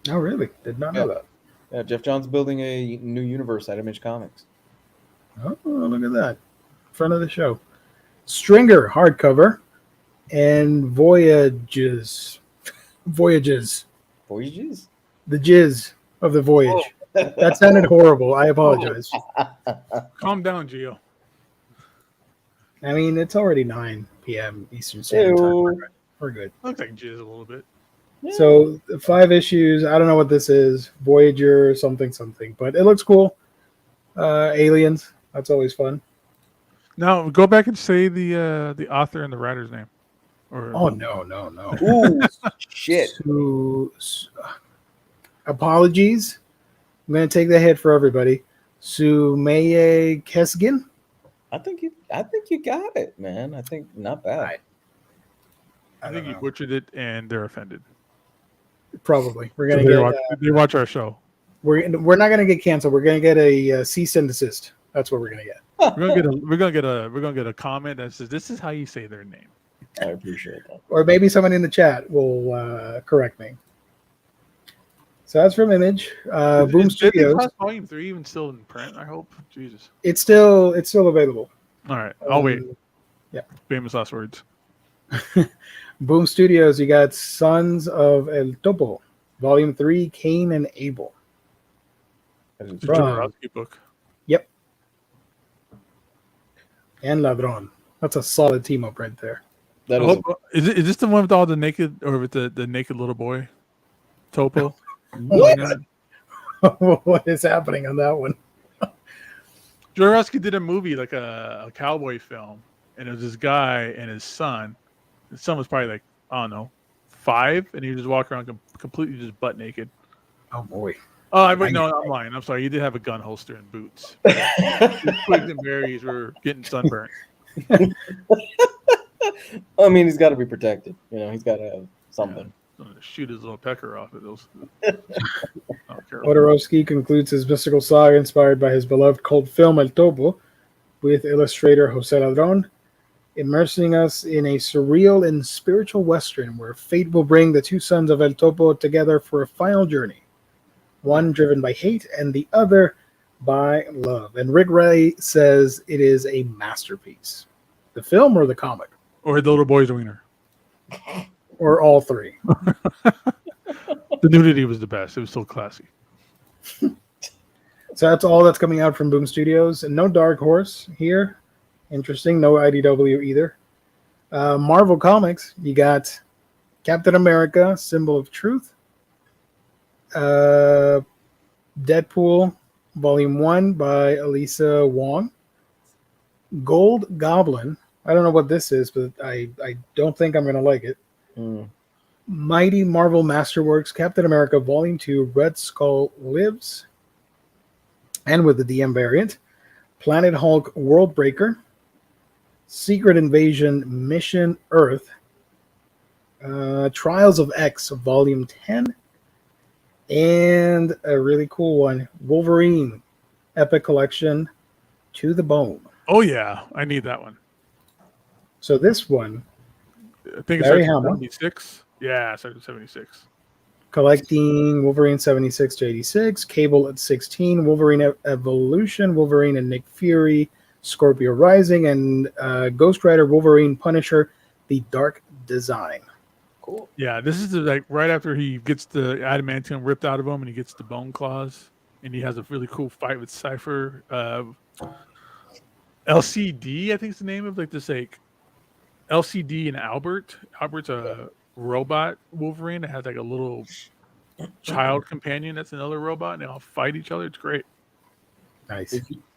Speaker 1: Oh, really? Did not know that.
Speaker 2: Yeah, Jeff Johns building a new universe at Image Comics.
Speaker 1: Oh, look at that. Front of the show. Stringer, hardcover. And Voyages.
Speaker 2: Voyages?
Speaker 1: The jizz of the voyage. Oh. That sounded horrible. I apologize.
Speaker 3: Calm down, Gio.
Speaker 1: I mean, it's already 9 p.m. Eastern Standard Time. We're good.
Speaker 3: Looks like jizz a little bit.
Speaker 1: Yeah. So 5 issues. I don't know what this is. Voyager something, but it looks cool. Aliens. That's always fun.
Speaker 3: Now go back and say the author and the writer's name.
Speaker 1: Oh no.
Speaker 2: Ooh, shit.
Speaker 1: Apologies. I'm gonna take the hit for everybody. Sumeye Kesgin.
Speaker 2: I think you got it, man. I think not bad.
Speaker 3: I think you butchered it, and they're offended.
Speaker 1: Probably. We're gonna
Speaker 3: they watch our show.
Speaker 1: We're not gonna get canceled. We're gonna get a cease and desist. That's what we're gonna get.
Speaker 3: We're gonna get a comment that says this is how you say their name.
Speaker 2: I appreciate that.
Speaker 1: Or maybe someone in the chat will correct me. So that's from Image. Boom Studios.
Speaker 3: Is Volume 3 even still in print? I hope. Jesus.
Speaker 1: It's still available.
Speaker 3: All right, I'll wait.
Speaker 1: Yeah.
Speaker 3: Famous last words.
Speaker 1: Boom Studios. You got Sons of El Topo, Volume 3, Cain and Abel.
Speaker 3: It's a Jodorowsky book.
Speaker 1: Yep. And Ladron. That's a solid team up right there.
Speaker 3: Is this the one with all the naked, or with the naked little boy? Topo?
Speaker 1: What? What is happening on that one?
Speaker 3: Jodorowsky did a movie, like a cowboy film, and it was this guy and his son. His son was probably like, I don't know, 5, and he would just walk around completely just butt naked.
Speaker 1: Oh boy.
Speaker 3: Oh, I'm lying. I'm sorry. He did have a gun holster and boots. His twigs and berries were getting sunburned.
Speaker 2: I mean, he's got to be protected. You know, he's got to have something.
Speaker 3: Yeah. Shoot his little pecker off at those.
Speaker 1: Jodorowsky concludes his mystical saga inspired by his beloved cult film El Topo with illustrator Jose Ladron, immersing us in a surreal and spiritual western where fate will bring the 2 sons of El Topo together for a final journey, one driven by hate and the other by love. And Rick Ray says it is a masterpiece. The film or the comic?
Speaker 3: Or the little boy's wiener.
Speaker 1: Or all 3.
Speaker 3: The nudity was the best. It was so classy.
Speaker 1: So that's all that's coming out from Boom Studios. And no Dark Horse here. Interesting. No IDW either. Marvel Comics, you got Captain America, Symbol of Truth. Deadpool, Volume 1 by Elisa Wong. Gold Goblin. I don't know what this is, but I don't think I'm going to like it. Mighty Marvel Masterworks, Captain America Volume 2, Red Skull Lives. And with the DM variant, Planet Hulk World Breaker, Secret Invasion Mission Earth, Trials of X Volume 10, and a really cool one, Wolverine Epic Collection To the Bone.
Speaker 3: Oh yeah, I need that one.
Speaker 1: So this one,
Speaker 3: I think it's 76. Yeah, it started 76.
Speaker 1: Collecting Wolverine 76 to 86, Cable at 16, Wolverine Evolution, Wolverine and Nick Fury, Scorpio Rising, and Ghost Rider, Wolverine, Punisher, the Dark Design.
Speaker 2: Cool.
Speaker 3: Yeah, this is like right after he gets the adamantium ripped out of him and he gets the bone claws, and he has a really cool fight with Cypher. LCD, I think is the name of like this like LCD and Albert. Albert's a robot Wolverine that has like a little child companion that's another robot, and they all fight each other. It's great.
Speaker 1: Nice.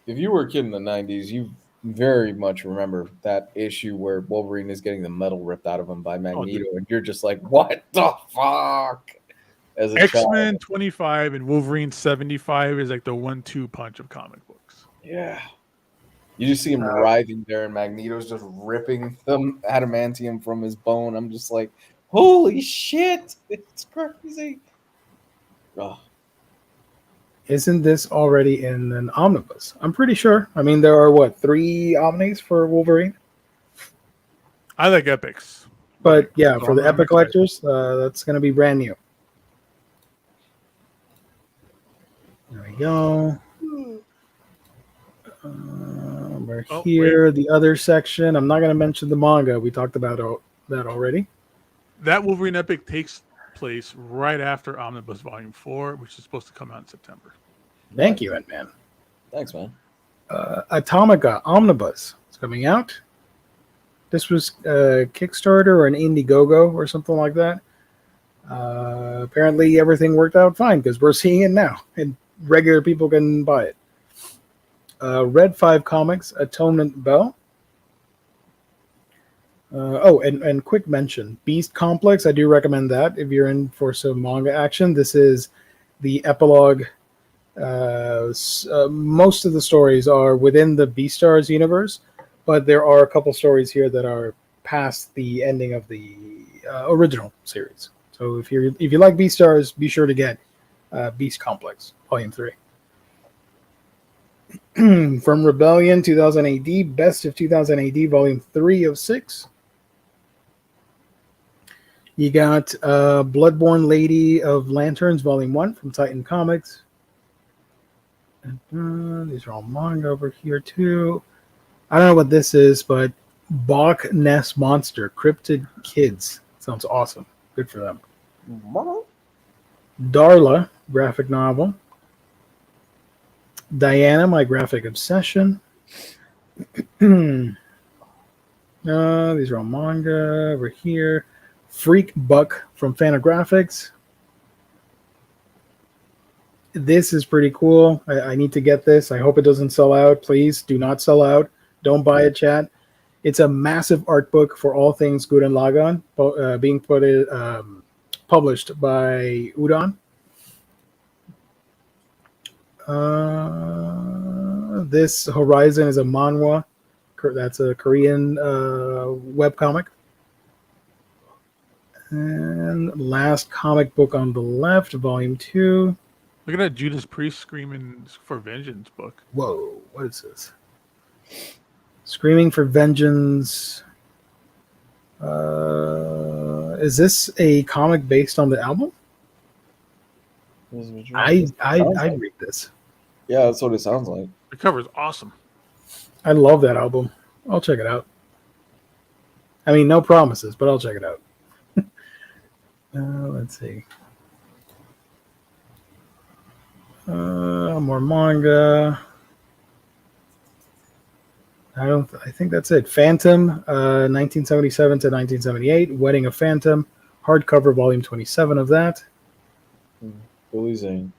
Speaker 2: If you were a kid in the 90s, you very much remember that issue where Wolverine is getting the metal ripped out of him by Magneto, and you're just like, what the fuck? As a
Speaker 3: X-Men 25 and Wolverine 75 is like the 1-2 punch of comic books.
Speaker 2: Yeah. You just see him writhing there, and Magneto's just ripping the adamantium from his bone. I'm just like, holy shit, it's crazy. Oh.
Speaker 1: Isn't this already in an omnibus? I'm pretty sure. I mean, there are, 3 omnis for Wolverine?
Speaker 3: I like epics.
Speaker 1: But, yeah, for the Epic Collectors, that's going to be brand new. There we go. We're here. The other section. I'm not going to mention the manga. We talked about that already.
Speaker 3: That Wolverine Epic takes place right after Omnibus Volume 4, which is supposed to come out in September.
Speaker 1: Thank you, Ant-Man.
Speaker 2: Thanks, man.
Speaker 1: Atomica Omnibus is coming out. This was a Kickstarter or an Indiegogo or something like that. Apparently everything worked out fine because we're seeing it now and regular people can buy it. Red 5 Comics Atonement Bell. And quick mention, Beast Complex. I do recommend that if you're in for some manga action. This is the epilogue. Most of the stories are within the Beastars universe, but there are a couple stories here that are past the ending of the original series. So if you like Beastars, be sure to get Beast Complex Volume 3. From Rebellion 2000 AD, Best of 2000 AD, Volume 3 of 6. You got Bloodborne Lady of Lanterns, Volume 1 from Titan Comics. These are all manga over here, too. I don't know what this is, but Bach Ness Monster, Cryptid Kids. Sounds awesome. Good for them. Darla, graphic novel. Diana, My Graphic Obsession. These are all manga over here. Freak Buck from Fantagraphics. This is pretty cool. I need to get this. I hope it doesn't sell out. Please do not sell out. Don't buy it, chat. It's a massive art book for all things Gurren Lagann, being published by Udon. This Horizon is a manhwa. That's a Korean webcomic. And last comic book on the left, Volume 2.
Speaker 3: Look at that Judas Priest Screaming for Vengeance book.
Speaker 1: Whoa, what is this? Screaming for Vengeance. Is this a comic based on the album? I'd read this.
Speaker 2: Yeah, that's what it sounds like.
Speaker 3: The cover is awesome.
Speaker 1: I love that album. I'll check it out. I mean, no promises, but I'll check it out. Let's see. More manga. I think that's it. Phantom, 1977 to 1978. Wedding of Phantom, hardcover, volume 27 of that.
Speaker 2: Billy Zane.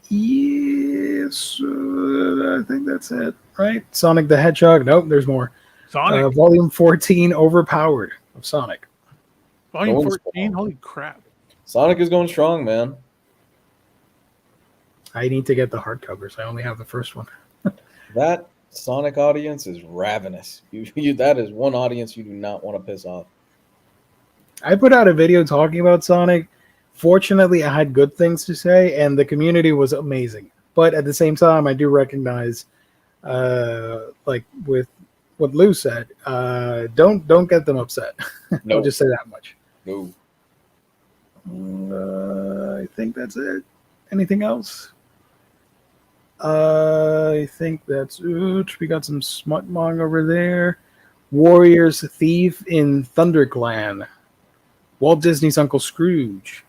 Speaker 1: Yes, I think that's it. Right? Sonic the Hedgehog. Nope, there's more.
Speaker 3: Sonic.
Speaker 1: Volume 14, Overpowered of Sonic.
Speaker 3: Volume 14. Holy crap!
Speaker 2: Sonic is going strong, man.
Speaker 1: I need to get the hardcovers. I only have the first one.
Speaker 2: That Sonic audience is ravenous. That is one audience you do not want to piss off.
Speaker 1: I put out a video talking about Sonic. Fortunately, I had good things to say, and the community was amazing. But at the same time, I do recognize, like with what Lou said, don't get them upset.
Speaker 2: No.
Speaker 1: I'll just say that much.
Speaker 2: No.
Speaker 1: I think that's it. Anything else? I think that's it. We got some smut manga over there. Warriors Thief in ThunderClan. Walt Disney's Uncle Scrooge.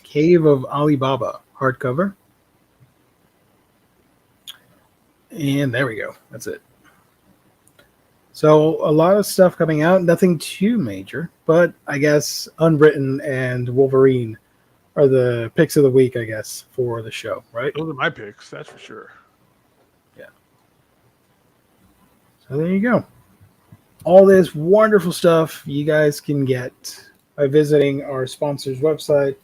Speaker 1: Cave of Alibaba hardcover. And there we go. That's it. So a lot of stuff coming out. Nothing too major, but I guess Unwritten and Wolverine are the picks of the week, I guess, for the show, right?
Speaker 3: Those are my picks, that's for sure.
Speaker 1: Yeah. So there you go. All this wonderful stuff you guys can get by visiting our sponsor's website.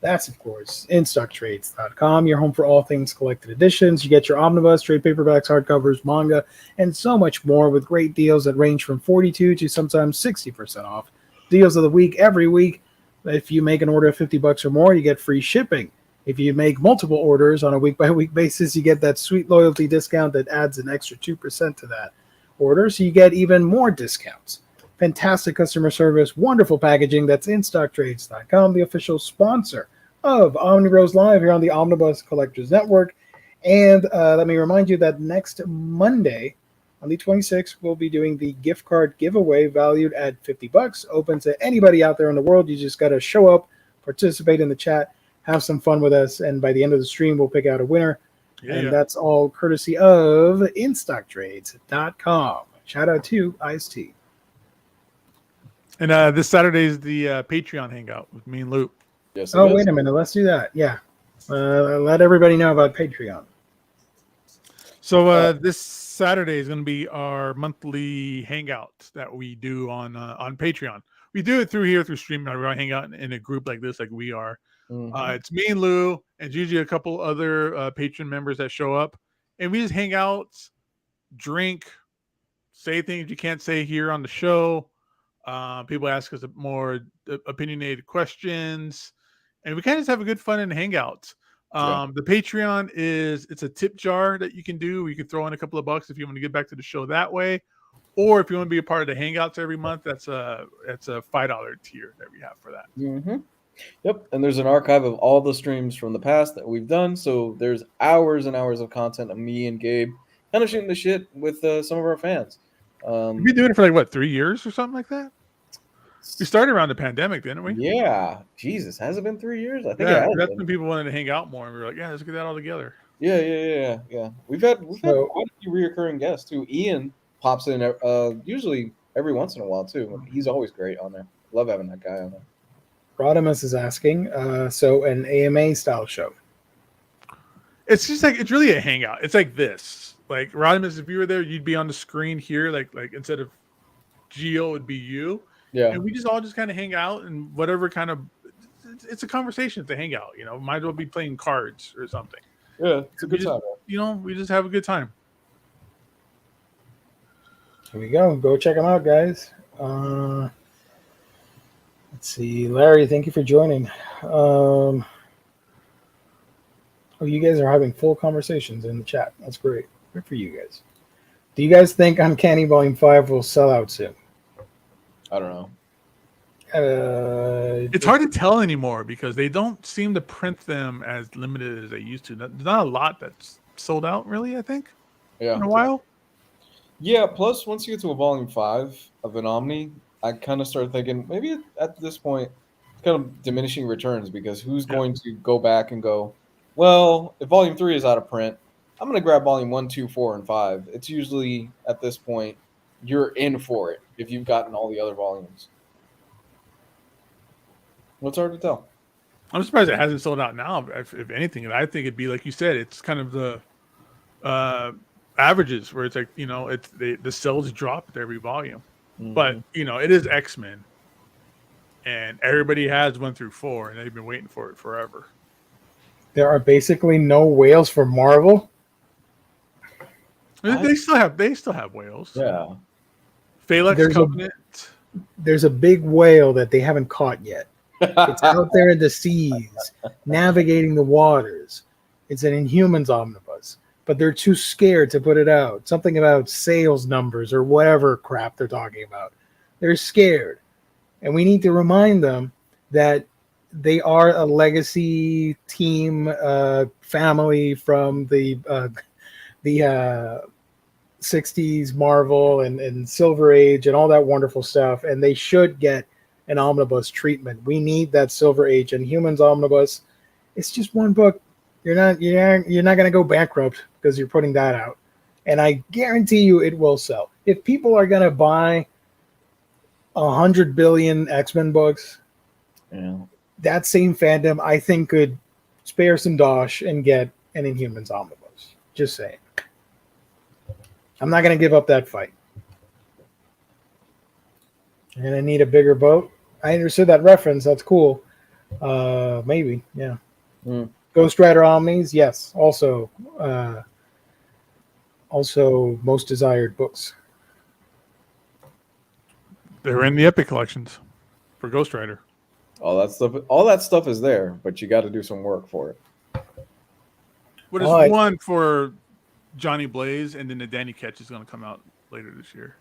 Speaker 1: That's, of course, InStockTrades.com, your home for all things collected editions. You get your omnibus, trade paperbacks, hardcovers, manga, and so much more with great deals that range from 42 to sometimes 60% off. Deals of the week every week. If you make an order of $50 or more, you get free shipping. If you make multiple orders on a week-by-week basis, you get that sweet loyalty discount that adds an extra 2% to that order, so you get even more discounts. Fantastic customer service, wonderful packaging. That's InStockTrades.com, the official sponsor of Omnibros Live here on the Omnibus Collectors Network. And let me remind you that next Monday, on the 26th, we'll be doing the gift card giveaway valued at $50, open to anybody out there in the world. You just got to show up, participate in the chat, have some fun with us, and by the end of the stream, we'll pick out a winner. That's all courtesy of InStockTrades.com. Shout out to Ice-T.
Speaker 3: And this Saturday is the Patreon hangout with me and Luke.
Speaker 2: Yes.
Speaker 1: Oh, wait a minute. Let's do that. Yeah. Let everybody know about Patreon.
Speaker 3: So this Saturday is going to be our monthly hangout that we do on Patreon. We do it through stream. We hang out in a group like this, like we are. Mm-hmm. It's me and Lou, and it's usually a couple other patron members that show up, and we just hang out, drink, say things you can't say here on the show. People ask us more opinionated questions, and we kind of just have a good fun and hangout. The Patreon it's a tip jar that you can do. You can throw in a couple of bucks if you want to get back to the show that way, or if you want to be a part of the hangouts every month, that's a $5 tier that we have for that.
Speaker 2: Mm-hmm. Yep, and there's an archive of all the streams from the past that we've done. So there's hours and hours of content of me and Gabe kind of shooting the shit with some of our fans.
Speaker 3: We've been doing it for 3 years or something like that. We started around the pandemic, didn't we?
Speaker 2: Yeah. Jesus, has it been 3 years? I think
Speaker 3: that's when people wanted to hang out more, and we were like, yeah, let's get that all together.
Speaker 2: Yeah. We've had quite a few reoccurring guests too. Ian pops in usually every once in a while too. He's always great on there. Love having that guy on there.
Speaker 1: Rodimus is asking, so an AMA style show.
Speaker 3: It's just it's really a hangout. It's like this. Like Rodimus, if you were there, you'd be on the screen here, like instead of Geo, it'd be you.
Speaker 2: Yeah.
Speaker 3: And we just all kind of hang out and whatever kind of it's a conversation to hang out, might as well be playing cards or something.
Speaker 2: Yeah, it's a good time.
Speaker 3: We just have a good time.
Speaker 1: Here we go. Go check them out, guys. Let's see. Larry, thank you for joining. You guys are having full conversations in the chat. That's great. Good for you guys. Do you guys think Uncanny Volume 5 will sell out soon?
Speaker 2: I don't know.
Speaker 3: It's hard to tell anymore because they don't seem to print them as limited as they used to. There's not a lot that's sold out, really, I think, in a while.
Speaker 2: Yeah, plus once you get to a Volume 5 of an Omni, I kind of start thinking maybe at this point kind of diminishing returns because who's going to go back and go, well, if volume 3 is out of print, I'm going to grab volume 1, 2, 4, and 5. It's usually at this point you're in for it if you've gotten all the other volumes. What's hard to tell?
Speaker 3: I'm surprised it hasn't sold out now. If anything, and I think it'd be like you said, it's kind of the averages where it's like it's the sales drop with every volume, but it is X-Men, and everybody has 1 through 4, and they've been waiting for it forever.
Speaker 1: There are basically no whales for Marvel.
Speaker 3: They still have whales.
Speaker 2: Yeah,
Speaker 3: Phalanx Covenant.
Speaker 1: There's a big whale that they haven't caught yet. It's out there in the seas, navigating the waters. It's an Inhumans omnibus, but they're too scared to put it out. Something about sales numbers or whatever crap they're talking about. They're scared. And we need to remind them that they are a legacy team family from the 60s Marvel and Silver Age and all that wonderful stuff, and they should get an omnibus treatment. We need that Silver Age and Humans omnibus. It's just one book. You're not going to go bankrupt because you're putting that out, and I guarantee you it will sell. If people are going to buy 100 billion X-Men books, that same fandom I think could spare some dosh and get an Inhumans omnibus. Just saying. I'm not going to give up that fight. I'm going to need a bigger boat. I understood that reference. That's cool. Maybe, yeah. Ghost Rider Omnis, yes. Also most desired books.
Speaker 3: They're in the Epic collections for Ghost Rider.
Speaker 2: All that stuff is there, but you got to do some work for it.
Speaker 3: But it's one for Johnny Blaze, and then the Danny Ketch is going to come out later this year.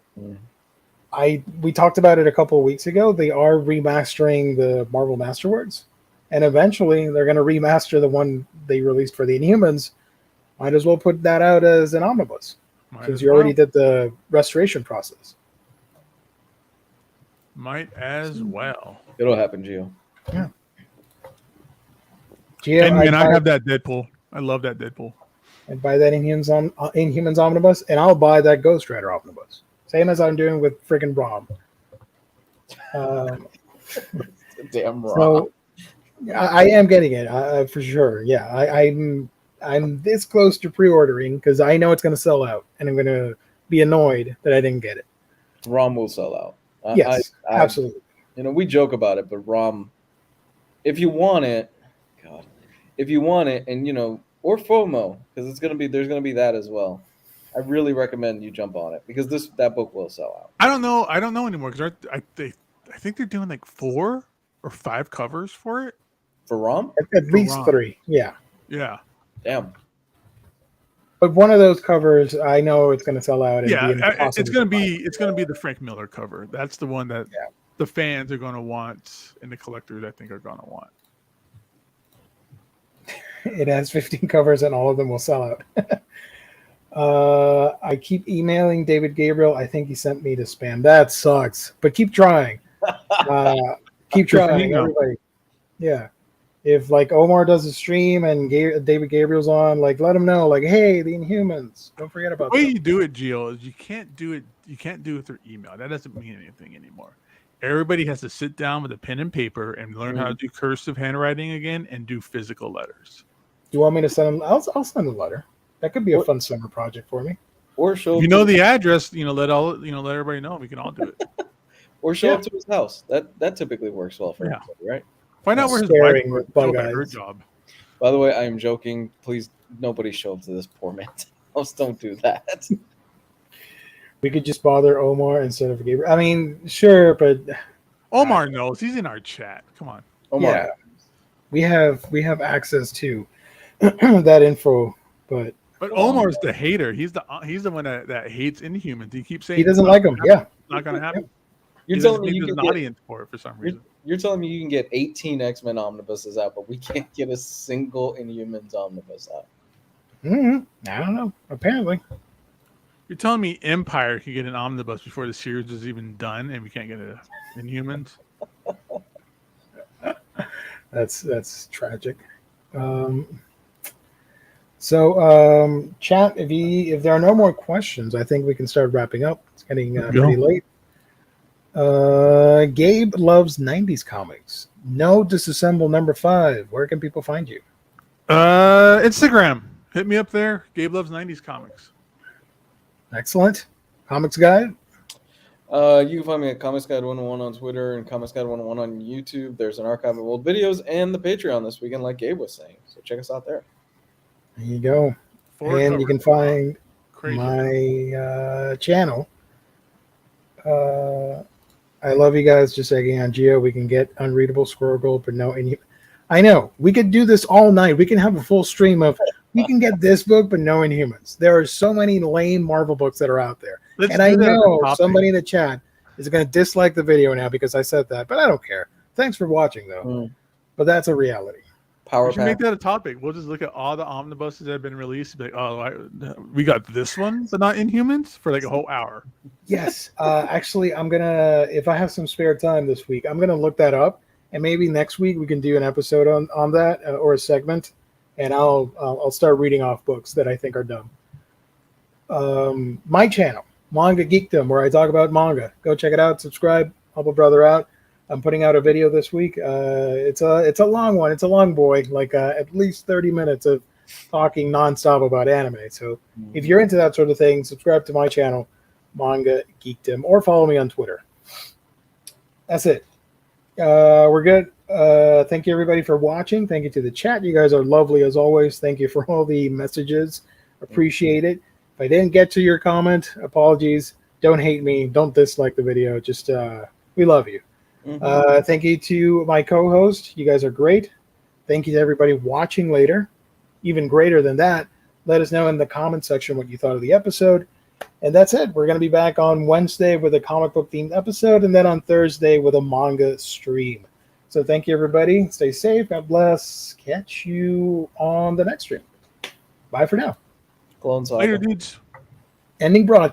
Speaker 1: We talked about it a couple of weeks ago. They are remastering the Marvel Masterworks, and eventually they're going to remaster the one they released for the Inhumans. Might as well put that out as an omnibus, since you already did the restoration process.
Speaker 3: Might as well.
Speaker 2: It'll happen, Gio.
Speaker 1: Yeah. Gio,
Speaker 3: and I have that Deadpool. I love that Deadpool.
Speaker 1: And buy that Inhumans omnibus, and I'll buy that Ghost Rider omnibus. Same as I'm doing with friggin' Rom.
Speaker 2: Damn Rom.
Speaker 1: So I am getting it for sure. Yeah, I'm this close to pre-ordering because I know it's going to sell out, and I'm going to be annoyed that I didn't get it.
Speaker 2: Rom will sell out.
Speaker 1: Yes, absolutely.
Speaker 2: We joke about it, but Rom, if you want it, and or FOMO, because there's gonna be that as well. I really recommend you jump on it because that book will sell out.
Speaker 3: I don't know anymore because I think they're doing like 4 or 5 covers for it.
Speaker 2: For Rom?
Speaker 1: At least 3, yeah.
Speaker 3: Yeah.
Speaker 2: Damn.
Speaker 1: But one of those covers, I know it's going to sell out.
Speaker 3: And it's going to be the Frank Miller cover. That's the one that the fans are going to want, and the collectors I think are going to want.
Speaker 1: It has 15 covers, and all of them will sell out. I keep emailing David Gabriel. I think he sent me to spam. That sucks, but keep trying. Keep trying, everybody. Yeah. If like Omar does a stream and David Gabriel's on, like let him know, like, hey, the Inhumans, don't forget about that.
Speaker 3: The way you do it, Gio, is you can't do it through email. That doesn't mean anything anymore. Everybody has to sit down with a pen and paper and learn how to do cursive handwriting again and do physical letters.
Speaker 1: Do you want me to send him? I'll send a letter. That could be a fun summer project for me.
Speaker 2: Or show.
Speaker 3: The address. Let everybody know. We can all do it.
Speaker 2: Or show up to his house. That typically works well for everybody, right?
Speaker 3: Find out where his wife works. Her job.
Speaker 2: By the way, I am joking. Please, nobody show up to this poor man's house. Don't do that.
Speaker 1: We could just bother Omar instead of Gabriel. I mean, sure, but
Speaker 3: Omar knows. He's in our chat. Come on.
Speaker 2: Omar.
Speaker 1: Yeah, we have access to that info, but
Speaker 3: Omar's the hater. He's the one that hates Inhumans. He keeps saying
Speaker 1: he doesn't like them. Yeah,
Speaker 3: it's not going to happen.
Speaker 2: You're telling me
Speaker 3: there's an audience for it for some reason.
Speaker 2: You're telling me you can get 18 X-Men omnibuses out, but we can't get a single Inhumans omnibus out.
Speaker 1: I don't know. Apparently,
Speaker 3: you're telling me Empire can get an omnibus before the series is even done, and we can't get an Inhumans.
Speaker 1: That's tragic. Chat, if there are no more questions, I think we can start wrapping up. It's getting pretty late. Gabe loves 90s comics. No Disassemble number 5. Where can people find you?
Speaker 3: Instagram. Hit me up there. Gabe loves 90s comics.
Speaker 1: Excellent. Comics Guide.
Speaker 2: You can find me at Comics Guide 101 on Twitter and Comics Guide 101 on YouTube. There's an archive of old videos and the Patreon this weekend, like Gabe was saying. So check us out there.
Speaker 1: There you go. And you can find my channel. I love you guys. Just egging on Geo. We can get Unreadable Squirrel Gold, but no. I know we could do this all night. We can have a full stream of. We can get this book, but no Inhumans. There are so many lame Marvel books that are out there, and I know somebody in the chat is going to dislike the video now because I said that, but I don't care. Thanks for watching, though. But that's a reality.
Speaker 3: We should make that a topic. We'll just look at all the omnibuses that have been released and be like, we got this one, but not Inhumans, for like a whole hour.
Speaker 1: Yes. Actually, I'm going to, if I have some spare time this week, I'm going to look that up. And maybe next week we can do an episode on that or a segment. And I'll start reading off books that I think are dumb. My channel, Manga Geekdom, where I talk about manga. Go check it out. Subscribe. Help a brother out. I'm putting out a video this week. It's a long one. It's a long boy, like at least 30 minutes of talking nonstop about anime. So if you're into that sort of thing, subscribe to my channel, Manga Geekdom, or follow me on Twitter. That's it. We're good. Thank you, everybody, for watching. Thank you to the chat. You guys are lovely, as always. Thank you for all the messages. Appreciate it. If I didn't get to your comment, apologies. Don't hate me. Don't dislike the video. Just we love you. Thank you to my co-host. You guys are great. Thank you to everybody watching later. Even greater than that, let us know in the comment section what you thought of the episode. And that's it. We're going to be back on Wednesday with a comic book themed episode, and then on Thursday with a manga stream. So thank you, everybody. Stay safe. God bless. Catch you on the next stream. Bye for now.
Speaker 3: Later, dudes.
Speaker 1: Ending broadcast.